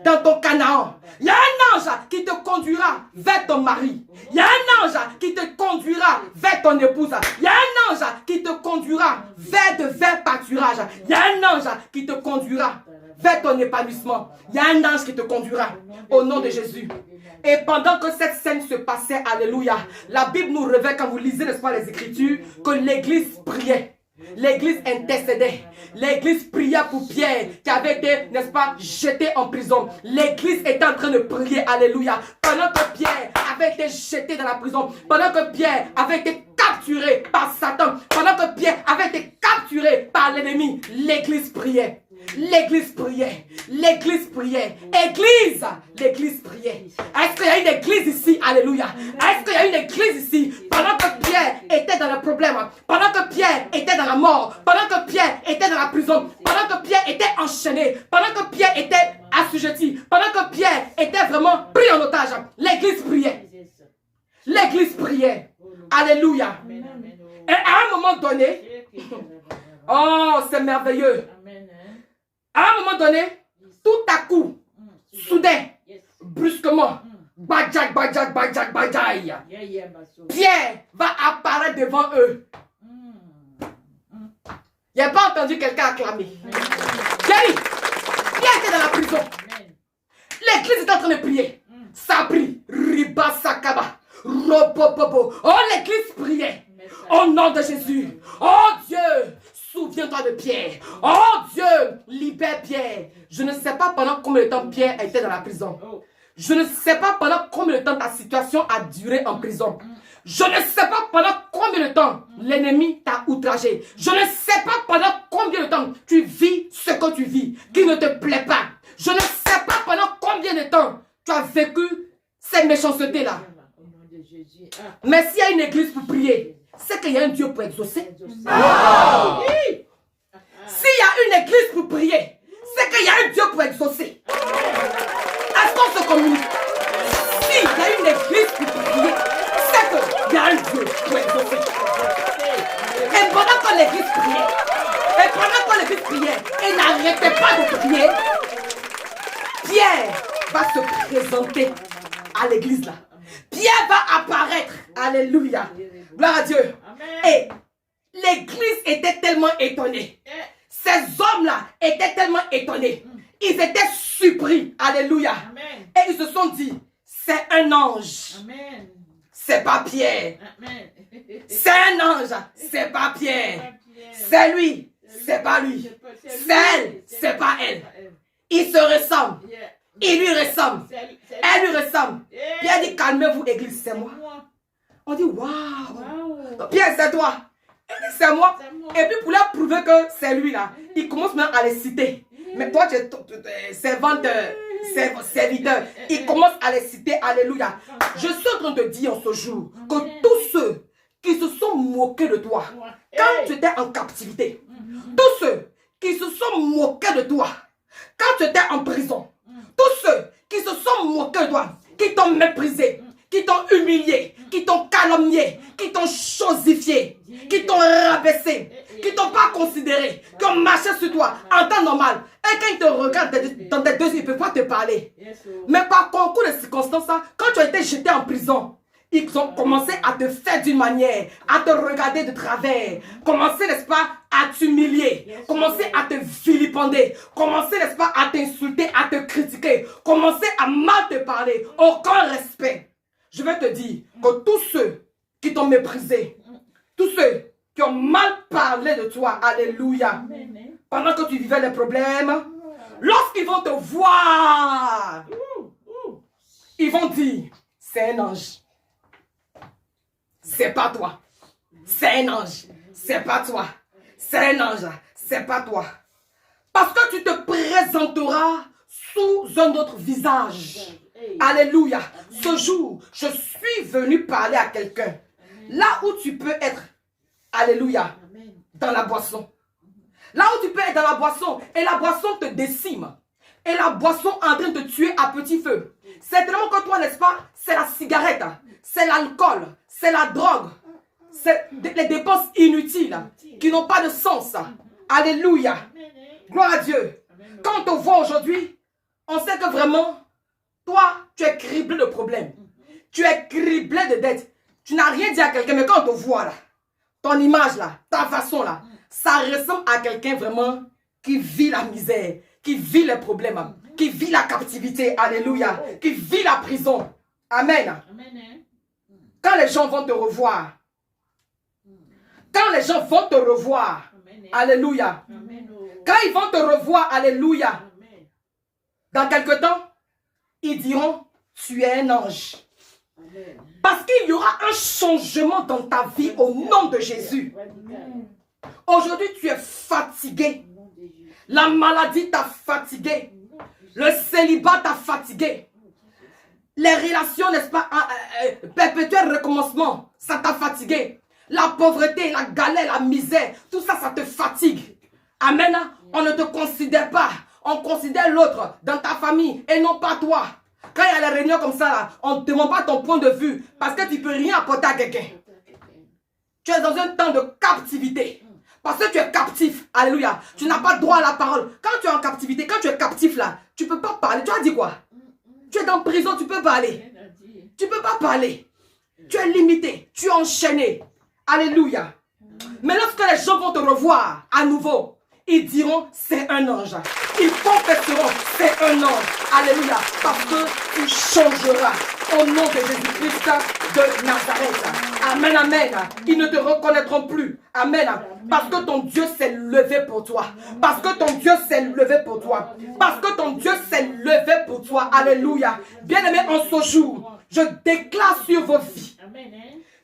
dans ton Canaan. Il y a un ange qui te conduira vers ton mari. Il y a un ange qui te conduira vers ton épouse. Il y a un ange qui te conduira vers de verts pâturages. Il y a un ange qui te conduira vers ton épanouissement. Il y a un ange qui te conduira au nom de Jésus. Et pendant que cette scène se passait, alléluia, la Bible nous révèle, quand vous lisez, n'est-ce pas, les Écritures, que l'église priait. L'église intercédait. L'église priait pour Pierre qui avait été, n'est-ce pas, jeté en prison. L'église était en train de prier, alléluia. Pendant que Pierre avait été jeté dans la prison, pendant que Pierre avait été capturé par Satan, pendant que Pierre avait été capturé par l'ennemi, l'église priait. L'église priait. L'église priait. Église. L'église priait. Est-ce qu'il y a une église ici? Alléluia. Est-ce qu'il y a une église ici? Pendant que Pierre était dans le problème, pendant que Pierre était dans la mort, pendant que Pierre était dans la prison, pendant que Pierre était enchaîné, pendant que Pierre était assujetti, pendant que Pierre était vraiment pris en otage, l'église priait. L'église priait. Alléluia. Et à un moment donné, oh, c'est merveilleux. À un moment donné, tout à coup, soudain, brusquement, badjak, badjak, badjak, badjaï, Pierre va apparaître devant eux. Il n'a pas entendu quelqu'un acclamer. Pierre était dans la prison. L'église était en train de prier. Ça prie. Riba Sakaba. Ropopopo. Oh, l'église priait. Au nom de Jésus. Oh Dieu. Souviens-toi de Pierre. Oh Dieu, libère Pierre. Je ne sais pas pendant combien de temps Pierre était dans la prison. Je ne sais pas pendant combien de temps ta situation a duré en prison. Je ne sais pas pendant combien de temps l'ennemi t'a outragé. Je ne sais pas pendant combien de temps tu vis ce que tu vis, qui ne te plaît pas. Je ne sais pas pendant combien de temps tu as vécu cette méchanceté-là. Mais s'il y a une église pour prier, c'est qu'il y a un Dieu pour exaucer. S'il y a une église pour prier, c'est qu'il y a un Dieu pour exaucer. Est-ce qu'on se communique? S'il y a une église pour prier, c'est qu'il y a un Dieu pour exaucer. Et pendant que l'église priait, et n'arrêtait pas de prier, Pierre va se présenter à l'église là. Pierre va apparaître. Alléluia. Gloire à Dieu. Et l'église était tellement étonnée. Ces hommes-là étaient tellement étonnés. Ils étaient surpris. Alléluia. Et ils se sont dit, c'est un ange. C'est pas Pierre. C'est un ange. C'est pas Pierre. C'est lui. C'est pas lui. C'est elle. C'est pas elle. Ils se ressemblent. Il lui ressemble. Elle lui ressemble. Pierre dit, calmez-vous, église, c'est moi. On dit, waouh. Pierre, c'est toi. Elle dit, c'est moi. Et puis, pour leur prouver que c'est lui là, il commence même à les citer. Mais toi, tu es servante, serviteur. Il commence à les citer. Alléluia. Je suis en train de dire en ce jour que tous ceux qui se sont moqués de toi quand tu étais en captivité, tous ceux qui se sont moqués de toi quand tu étais en prison, tous ceux qui se sont moqués de toi, qui t'ont méprisé, qui t'ont humilié, qui t'ont calomnié, qui t'ont chosifié, qui t'ont rabaissé, qui t'ont pas considéré, qui ont marché sur toi en temps normal. Et quand ils te regardent dans tes deux yeux, ils ne peuvent pas te parler. Mais par concours de circonstances, quand tu as été jeté en prison, ils ont commencé à te faire d'une manière, à te regarder de travers, commencé, n'est-ce pas, à t'humilier, commencer à te vilipender, commencer, n'est-ce pas, à t'insulter, à te critiquer, commencer à mal te parler, aucun respect. Je vais te dire que tous ceux qui t'ont méprisé, tous ceux qui ont mal parlé de toi, alléluia, pendant que tu vivais les problèmes, lorsqu'ils vont te voir, ils vont dire, c'est un ange. C'est pas toi. C'est un ange. C'est pas toi. C'est un ange. C'est pas toi. Parce que tu te présenteras sous un autre visage. Alléluia. Ce jour, je suis venu parler à quelqu'un. Là où tu peux être, alléluia, dans la boisson. Là où tu peux être dans la boisson et la boisson te décime. Et la boisson en train de te tuer à petit feu. C'est tellement que toi, n'est-ce pas, c'est la cigarette, c'est l'alcool, c'est la drogue, c'est les dépenses inutiles qui n'ont pas de sens. Alléluia. Gloire à Dieu. Quand on te voit aujourd'hui, on sait que vraiment, toi, tu es criblé de problèmes. Tu es criblé de dettes. Tu n'as rien dit à quelqu'un, mais quand on te voit là, ton image là, ta façon là, ça ressemble à quelqu'un vraiment qui vit la misère, qui vit les problèmes, qui vit la captivité, alléluia, qui vit la prison. Amen. Quand les gens vont te revoir, quand les gens vont te revoir, alléluia, quand ils vont te revoir, alléluia, dans quelque temps, ils diront, tu es un ange. Parce qu'il y aura un changement dans ta vie au nom de Jésus. Aujourd'hui, tu es fatigué. La maladie t'a fatigué. Le célibat t'a fatigué. Les relations, n'est-ce pas, perpétuel recommencement, ça t'a fatigué. La pauvreté, la galère, la misère, tout ça, ça te fatigue. Amen. On ne te considère pas. On considère l'autre dans ta famille et non pas toi. Quand il y a les réunions comme ça, là, on ne te demande pas ton point de vue parce que tu ne peux rien apporter à quelqu'un. Tu es dans un temps de captivité. Parce que tu es captif. Alléluia. Tu n'as pas droit à la parole. Quand tu es en captivité, quand tu es captif là, tu ne peux pas parler. Tu as dit quoi? Tu es dans prison, tu peux parler. Tu ne peux pas parler. Tu es limité. Tu es enchaîné. Alléluia. Mais lorsque les gens vont te revoir à nouveau, ils diront c'est un ange. Ils confesseront c'est un ange. Alléluia. Parce que tu changeras au nom de Jésus-Christ de Nazareth. Amen, amen. Ils ne te reconnaîtront plus. Amen. Parce que ton Dieu s'est levé pour toi. Parce que ton Dieu s'est levé pour toi. Parce que ton Dieu s'est levé pour toi. Alléluia. Bien-aimés, en ce jour, je déclare sur vos vies.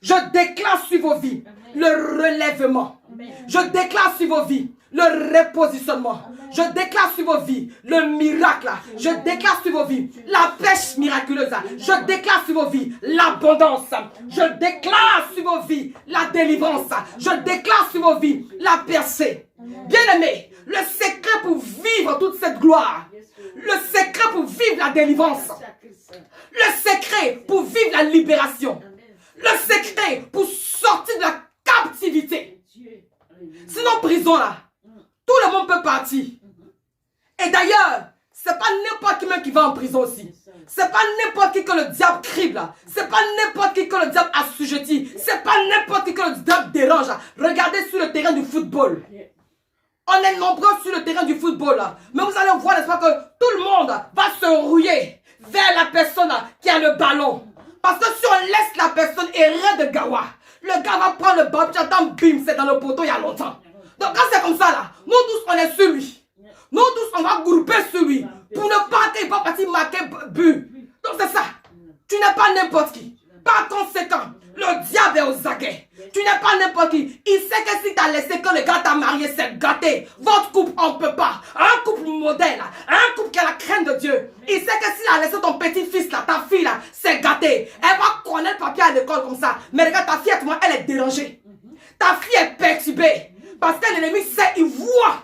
Je déclare sur vos vies le relèvement. Je déclare sur vos vies le repositionnement. Je déclare sur vos vies le miracle. Je déclare sur vos vies la pêche miraculeuse. Je déclare sur vos vies l'abondance. Je déclare sur vos vies la délivrance. Je déclare sur vos vies la percée. Bien-aimés, le secret pour vivre toute cette gloire, le secret pour vivre la délivrance, le secret pour vivre la libération, le secret pour sortir de la captivité. Sinon, prison là, tout le monde peut partir. Et d'ailleurs, c'est pas n'importe qui même qui va en prison aussi. C'est pas n'importe qui que le diable crible. C'est pas n'importe qui que le diable assujettit. C'est pas n'importe qui que le diable dérange. Regardez sur le terrain du football. On est nombreux sur le terrain du football. Mais vous allez voir, n'est-ce pas, que tout le monde va se rouiller vers la personne qui a le ballon. Parce que si on laisse la personne errer de gawa, le gars va prendre le ballon, puis attends, bim, c'est dans le poteau il y a longtemps. Donc quand c'est comme ça là, nous tous on est sur lui. Nous tous on va grouper sur lui. Pour ne pas qu'il va partir marquer but. Donc c'est ça. Tu n'es pas n'importe qui. Par conséquent, le diable est aux aguets. Tu n'es pas n'importe qui. Il sait que si tu as laissé que le gars t'a marié, c'est gâté. Votre couple, on ne peut pas. Un couple modèle, un couple qui a la crainte de Dieu. Il sait que s'il a laissé ton petit-fils là, ta fille là, c'est gâté. Elle va connaître le papier à l'école comme ça. Mais regarde, ta fille, actuellement, elle est dérangée. Ta fille est perturbée. Parce que l'ennemi sait, il voit.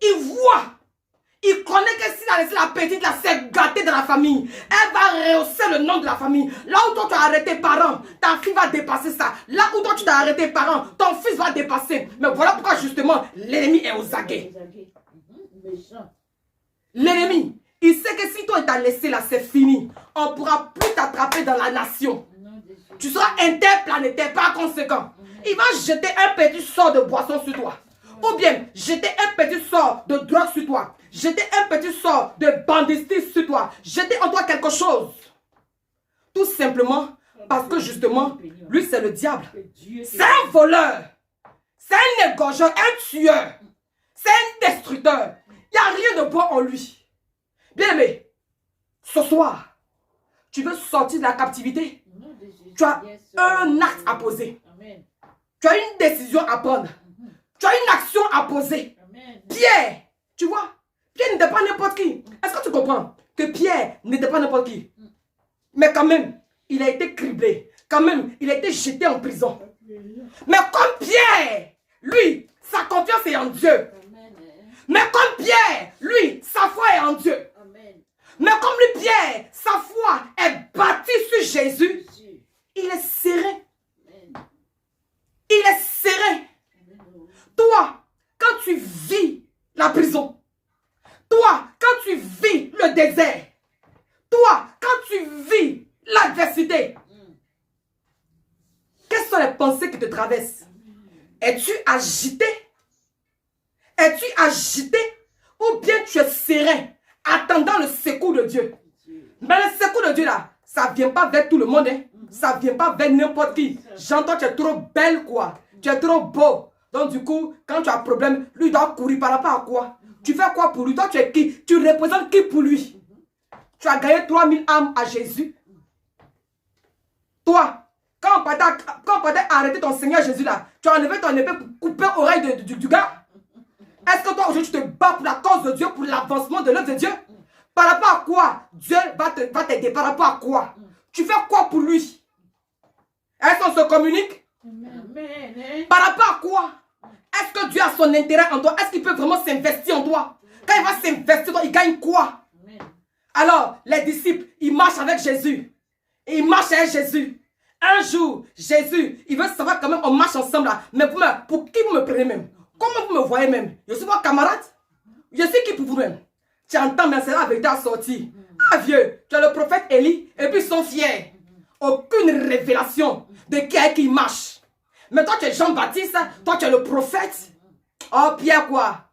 Il voit. Il connaît que s'il a laissé la petite là, c'est gâté dans la famille. Elle va rehausser le nom de la famille. Là où toi tu as arrêté parents, ta fille va dépasser ça. Là où toi tu t'as arrêté parents, ton fils va dépasser. Mais voilà pourquoi justement l'ennemi est aux aguets. L'ennemi, il sait que si toi il t'a laissé là, c'est fini. On ne pourra plus t'attraper dans la nation. Tu seras interplanétaire par conséquent. Il va jeter un petit sort de boisson sur toi. ou bien jeter un petit sort de drogue sur toi, jeter un petit sort de banditisme sur toi, jeter en toi quelque chose. Tout simplement parce que justement, lui c'est le diable. C'est un voleur, c'est un égorgeur, un tueur, c'est un destructeur. Il n'y a rien de bon en lui. Bien aimé, ce soir, tu veux sortir de la captivité. Tu as un acte à poser. Tu as une décision à prendre. Tu as une action à poser. Pierre, tu vois, Pierre n'était pas n'importe qui. Est-ce que tu comprends que Pierre n'était pas n'importe qui? Mais quand même, il a été criblé. Quand même, il a été jeté en prison. Mais comme Pierre, lui, sa confiance est en Dieu. Mais comme Pierre, lui, sa foi est en Dieu. Mais comme lui, Pierre, sa foi est bâtie sur Jésus, il est serein. Il est serein. Toi, quand tu vis la prison, toi, quand tu vis le désert, toi, quand tu vis l'adversité, quelles sont les pensées qui te traversent? Es-tu agité? Es-tu agité? Ou bien tu es serein, attendant le secours de Dieu? Mais le secours de Dieu là, ça ne vient pas vers tout le monde. Hein? Ça ne vient pas vers n'importe qui. J'entends que tu es trop belle quoi. Tu es trop beau. Donc du coup, quand tu as un problème, lui doit courir par rapport à quoi? Tu fais quoi pour lui? Toi tu es qui? Tu représentes qui pour lui? Tu as gagné 3000 âmes à Jésus. Toi, quand on partait arrêter ton Seigneur Jésus là, tu as enlevé ton épée pour couper l'oreille du gars. Est-ce que toi aujourd'hui tu te bats pour la cause de Dieu, pour l'avancement de l'œuvre de Dieu? Par rapport à quoi Dieu va t'aider? Par rapport à quoi? Tu fais quoi pour lui? Est-ce qu'on se communique? Par rapport à quoi? Est-ce que Dieu a son intérêt en toi? Est-ce qu'il peut vraiment s'investir en toi? Quand il va s'investir en toi, il gagne quoi? Alors, les disciples, ils marchent avec Jésus. Et ils marchent avec Jésus. Un jour, Jésus, il veut savoir quand même, on marche ensemble là. Mais pour qui vous me prenez même? Comment vous me voyez même? Je suis votre camarade? Je suis qui pour vous-même? Tu entends, mais c'est la vérité à sortir. Ah vieux, tu es le prophète Élie et puis ils sont fiers. Aucune révélation de qui est qui marche. Mais toi tu es Jean-Baptiste, toi tu es le prophète. Oh Pierre quoi?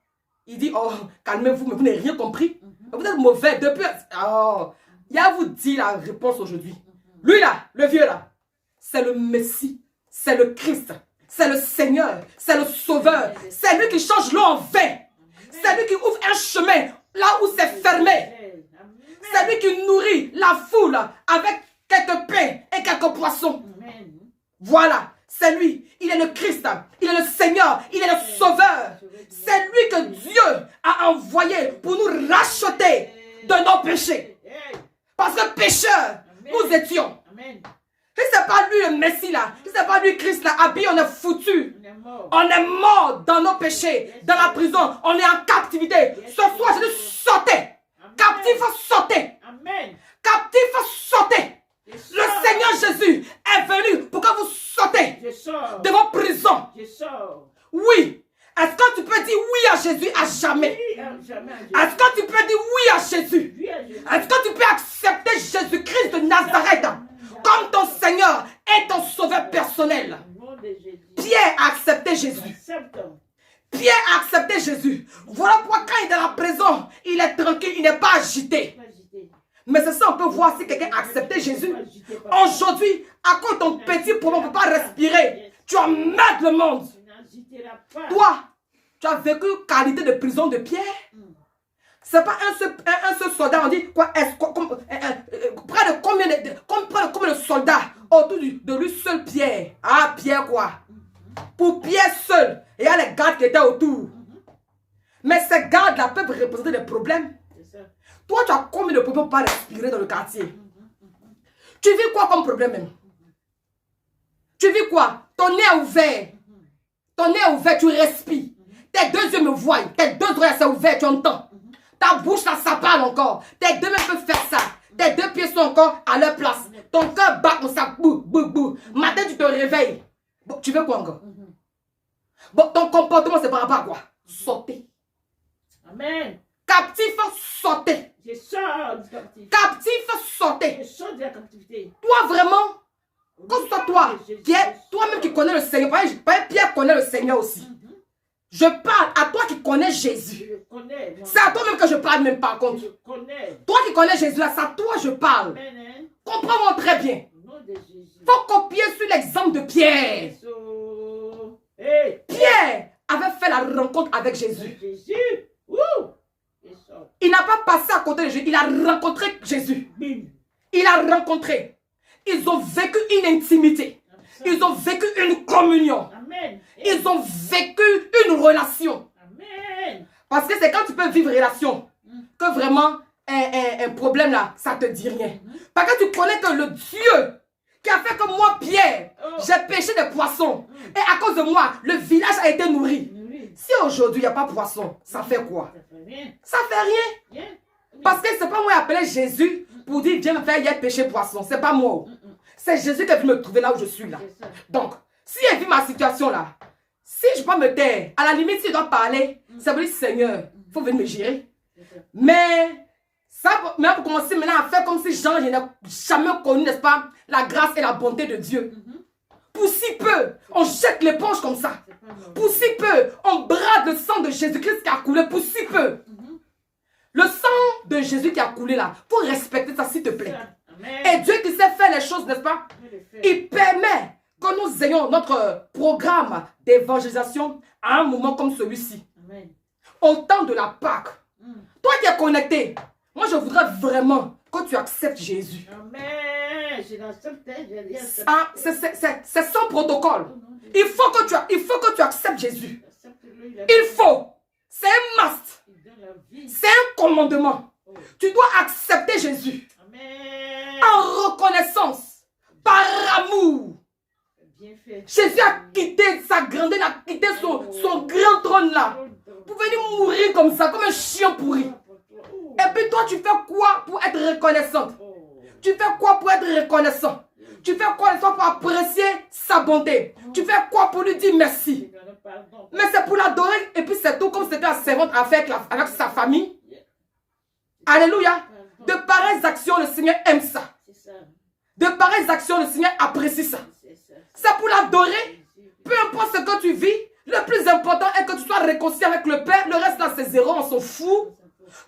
Il dit, oh calmez-vous, mais vous n'avez rien compris. Vous êtes mauvais depuis... Oh, il y a à vous dire la réponse aujourd'hui. Lui là, le vieux là, c'est le Messie, c'est le Christ, c'est le Seigneur, c'est le Sauveur. C'est lui qui change l'eau en vin. C'est lui qui ouvre un chemin là où c'est fermé. C'est lui qui nourrit la foule avec quelques pains et quelques poissons. Voilà, c'est lui. Il est le Christ, il est le Seigneur, il est le Sauveur. C'est lui que Dieu a envoyé pour nous racheter de nos péchés. Parce que pécheurs, nous étions. Si ce n'est pas lui le Messie là, si ce n'est pas lui Christ là, habillé, on est foutu. On est mort dans nos péchés, dans la prison, on est en captivité. Ce soir, je dis sautez. Captif, sautez. Captif, sautez. Le Seigneur Jésus est venu pour que vous sautez de vos prisons. Oui. Est-ce que tu peux dire oui à Jésus à jamais? Est-ce que tu peux dire oui à Jésus? Est-ce que tu peux accepter Jésus-Christ de Nazareth comme ton Seigneur et ton Sauveur personnel? Pierre a accepté Jésus. Pierre a accepté Jésus. Voilà pourquoi quand il est dans la prison, il est tranquille, il n'est pas agité. Mais c'est ça, on peut voir si quelqu'un a accepté Jésus. Aujourd'hui, à cause de ton petit problème, on ne peut pas respirer. Tu emmerdes le monde. Toi, tu as vécu qualité de prison de Pierre. C'est pas un seul soldat, on dit quoi, près de combien de soldats autour de lui seul Pierre. Ah, Pierre quoi? Pour Pierre seul, il y a les gardes qui étaient autour. Mais ces gardes-là peuvent représenter des problèmes. Toi, tu as combien de problèmes pour pas respirer dans le quartier? Tu vis quoi comme problème même? Tu vis quoi? Ton nez est ouvert. Ton nez est ouvert, tu respires. Tes deux yeux me voient. Tes deux oreilles sont ouvertes, tu entends. Ta bouche, là, ça parle encore. Tes deux mains peuvent faire ça. Tes deux pieds sont encore à leur place. Ton cœur bat comme ça. Bou, bou, bou. Matin, tu te réveilles. Bon, tu veux quoi encore? Bon, ton comportement, c'est par rapport à quoi? Sauter. Amen. Captif, sauter. Je sors du captif. Captif, sauter. Je sors de la captivité. Toi, vraiment, comme toi, toi-même qui connais le Seigneur. Pierre connaît le Seigneur aussi. Je parle à toi qui connais Jésus. Je connais. C'est à toi-même que je parle même par contre. Je connais. Toi qui connais Jésus, là, c'est à toi que je parle. Amen. Hein? Comprends-moi très bien. Au nom de Jésus. Faut copier sur l'exemple de Pierre. So, hey. Pierre avait fait la rencontre avec Jésus. Jésus. Wouh. Et ça. Il n'a pas passé à côté de Jésus. Il a rencontré Jésus. Bim. Il a rencontré. Ils ont vécu une intimité. Ils ont vécu une communion. Amen. Ils ont vécu une relation. Amen. Parce que c'est quand tu peux vivre relation que vraiment un problème là, ça te dit rien. Parce que tu connais que le Dieu qui a fait que moi, Pierre, j'ai pêché des poissons. Et à cause de moi, le village a été nourri. Oui. Si aujourd'hui il n'y a pas de poisson, ça fait quoi? Ça fait rien. Ça fait rien. Bien. Parce que c'est pas moi qui ai appelé Jésus pour dire viens me faire hier pêcher poisson. C'est pas moi. C'est Jésus qui est venu me trouver là où je suis là. C'est ça. Donc, si elle vit ma situation là, si je peux me taire, à la limite, si je dois parler, ça veut dire Seigneur, il faut venir me gérer. C'est ça. Mais, ça, mais pour commencer maintenant à faire comme si Jean, je n'ai jamais connu, n'est-ce pas, la grâce et la bonté de Dieu. Pour si peu, on jette l'éponge comme ça. C'est pas normal. Pour si peu, on brade le sang de Jésus-Christ qui a coulé. Pour si peu. Le sang de Jésus qui a coulé là, il faut respecter ça s'il te plaît. Amen. Et Dieu qui sait faire les choses, n'est-ce pas? Je vais le faire. Il permet que nous ayons notre programme d'évangélisation à un moment comme celui-ci. Amen. Au temps de la Pâque. Toi qui es connecté, moi je voudrais vraiment que tu acceptes Jésus. Amen. Je l'accepte. Je l'accepte. Ah, c'est sans protocole. Il faut que tu acceptes Jésus. Accepte-le, Il faut. C'est un must. Il donne la vie. C'est un commandement. Tu dois accepter Jésus Amen. en reconnaissance, par amour. Bien fait. Jésus a quitté sa grandeur, il a quitté son grand trône là pour venir mourir comme ça, comme un chien pourri. Et puis toi, tu fais quoi pour être reconnaissante? Tu fais quoi pour être reconnaissant? Tu fais quoi pour apprécier sa bonté? Tu fais quoi pour lui dire merci? Mais c'est pour l'adorer et puis c'est tout comme c'était la servante avec sa famille. Alléluia. De pareilles actions, le Seigneur aime ça. C'est ça. De pareilles actions, le Seigneur apprécie ça. C'est ça. C'est pour l'adorer. Peu importe ce que tu vis, le plus important est que tu sois réconcilié avec le Père. Le reste là, c'est zéro, on s'en fout.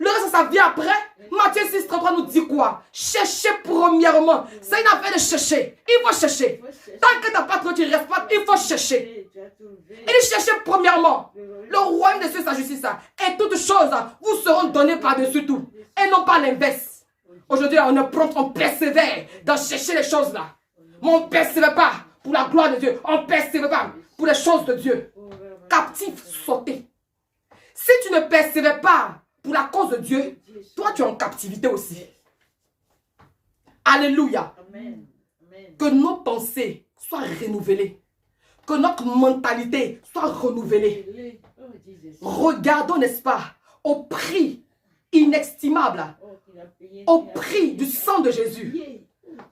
Le reste, ça vient après. Matthieu 6,33 nous dit quoi? Cherchez premièrement. C'est une affaire de chercher. Il faut chercher. Tant que tu n'as pas trouvé, tu ne restes pas. Il faut chercher. Il dit cherchez premièrement le royaume de Dieu, sa justice. Et toutes choses vous seront données par-dessus tout. Et non pas l'inverse. Aujourd'hui, on est prompt, on persévère dans chercher les choses là. Mais on ne persévère pas pour la gloire de Dieu. On ne persévère pas pour les choses de Dieu. Captif, sauté. Si tu ne persévères pas pour la cause de Dieu, toi tu es en captivité aussi. Alléluia. Amen. Amen. Que nos pensées soient renouvelées. Que notre mentalité soit renouvelée. Oh, Jesus. Regardons, n'est-ce pas, au prix inestimable, Oh, qu'il a payé. au prix du sang de Jésus.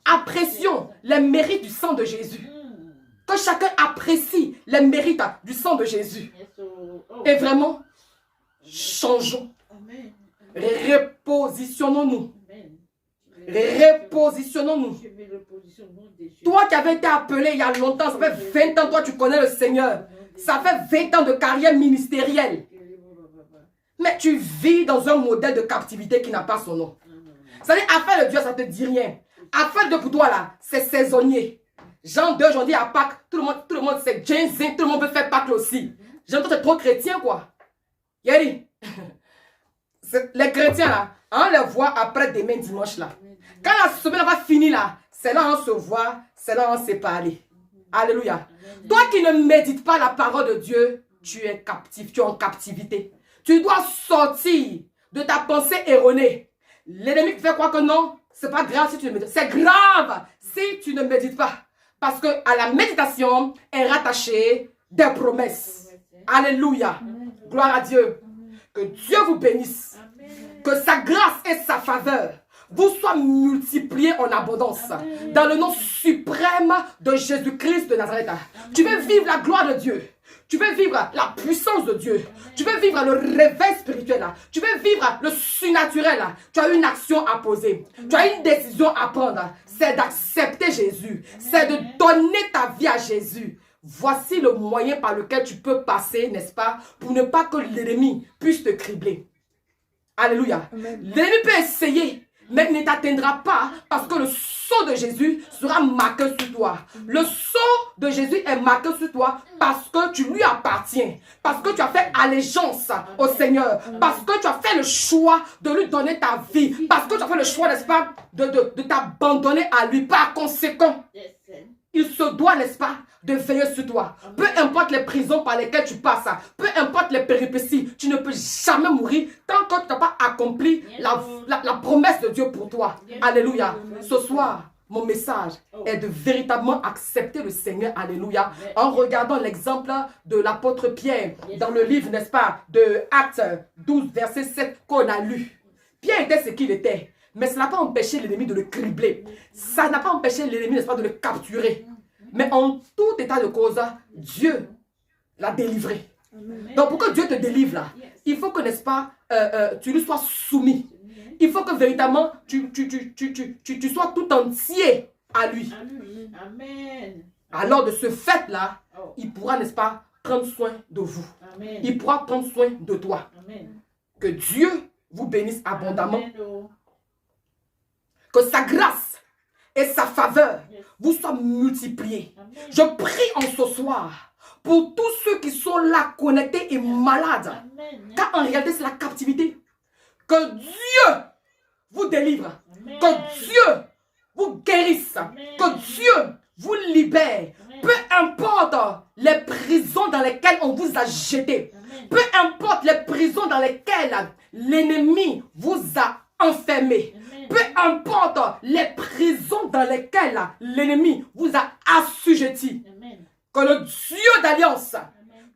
Apprécions les mérites du sang de Jésus. Que chacun apprécie les mérites du sang de Jésus. Yes, oh, oh. Et vraiment, changeons. Amen. Repositionnons-nous. Amen. Repositionnons-nous. Je vais le positionner de Jésus. Toi qui avais été appelé il y a longtemps, ça fait 20 ans, toi tu connais le Seigneur. Ça fait 20 ans de carrière ministérielle. Mais tu vis dans un modèle de captivité qui n'a pas son nom. C'est-à-dire, affaire de Dieu, ça ne te dit rien. Affaire de pour toi là, c'est saisonnier. Jean 2, j'en dis à Pâques, tout le monde c'est James, tout le monde peut faire Pâques aussi. Jean 2, c'est trop chrétien quoi. Yeri. Les chrétiens là, on les voit après demain dimanche là. Quand la semaine va finir là, c'est là on se voit, c'est là on s'est parlé. Alléluia. Toi qui ne médites pas la parole de Dieu, tu es captif, tu es en captivité. Tu dois sortir de ta pensée erronée. L'ennemi te fait croire que non, c'est pas grave si tu ne médites. C'est grave si tu ne médites pas. Parce que à la méditation est rattachée des promesses. Alléluia. Gloire à Dieu. Que Dieu vous bénisse. Que sa grâce et sa faveur vous soient multipliées en abondance. Dans le nom suprême de Jésus-Christ de Nazareth. Tu veux vivre la gloire de Dieu. Tu veux vivre la puissance de Dieu. Tu veux vivre le réveil spirituel. Tu veux vivre le surnaturel. Tu as une action à poser. Tu as une décision à prendre. C'est d'accepter Jésus. C'est de donner ta vie à Jésus. voici le moyen par lequel tu peux passer, n'est-ce pas, pour ne pas que l'ennemi puisse te cribler. Alléluia. L'ennemi peut essayer, mais il ne t'atteindra pas parce que le sceau de Jésus sera marqué sur toi. Le sceau de Jésus est marqué sur toi parce que tu lui appartiens, parce que tu as fait allégeance au Seigneur, parce que tu as fait le choix de lui donner ta vie, parce que tu as fait le choix, n'est-ce pas, de t'abandonner à lui. Par conséquent, il se doit, n'est-ce pas, de veiller sur toi. Peu importe les prisons par lesquelles tu passes, peu importe les péripéties, tu ne peux jamais mourir tant que tu n'as pas accompli la promesse de Dieu pour toi. Alléluia. Ce soir, mon message est de véritablement accepter le Seigneur, alléluia, en regardant l'exemple de l'apôtre Pierre dans le livre, n'est-ce pas, de Actes 12, verset 7 qu'on a lu. Pierre était ce qu'il était, mais ça n'a pas empêché l'ennemi de le cribler. Ça n'a pas empêché l'ennemi, n'est-ce pas, de le capturer. Mais en tout état de cause, Dieu l'a délivré. Donc pour que Dieu te délivre là, il faut que, n'est-ce pas, tu lui sois soumis. Il faut que véritablement tu sois tout entier à lui. Amen. Alors de ce fait-là, il pourra, n'est-ce pas, prendre soin de vous. Amen. Il pourra prendre soin de toi. Amen. Que Dieu vous bénisse abondamment. Amen, oh. Que sa grâce et sa faveur vous soient multipliées. Amen. Je prie en ce soir pour tous ceux qui sont là connectés et malades. Amen. Car en réalité, c'est la captivité. Que Dieu vous délivre. Amen. Que Dieu vous guérisse. Amen. Que Dieu vous libère. Amen. Peu importe les prisons dans lesquelles on vous a jeté. Amen. Peu importe les prisons dans lesquelles l'ennemi vous a enfermé. Amen. Peu importe les prisons dans lesquelles l'ennemi vous a assujetti. Amen. Que le Dieu d'alliance,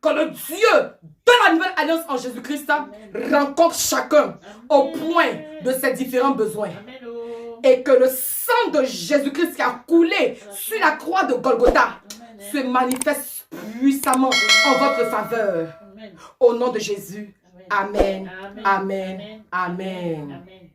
que le Dieu de la nouvelle alliance en Jésus-Christ rencontre chacun au point de ses différents besoins. Amen, oh. Et que le sang de Jésus-Christ qui a coulé sur la croix de Golgotha se manifeste puissamment en votre faveur. Amen. Au nom de Jésus. Amen. Amen. Amen. Amen. Amen.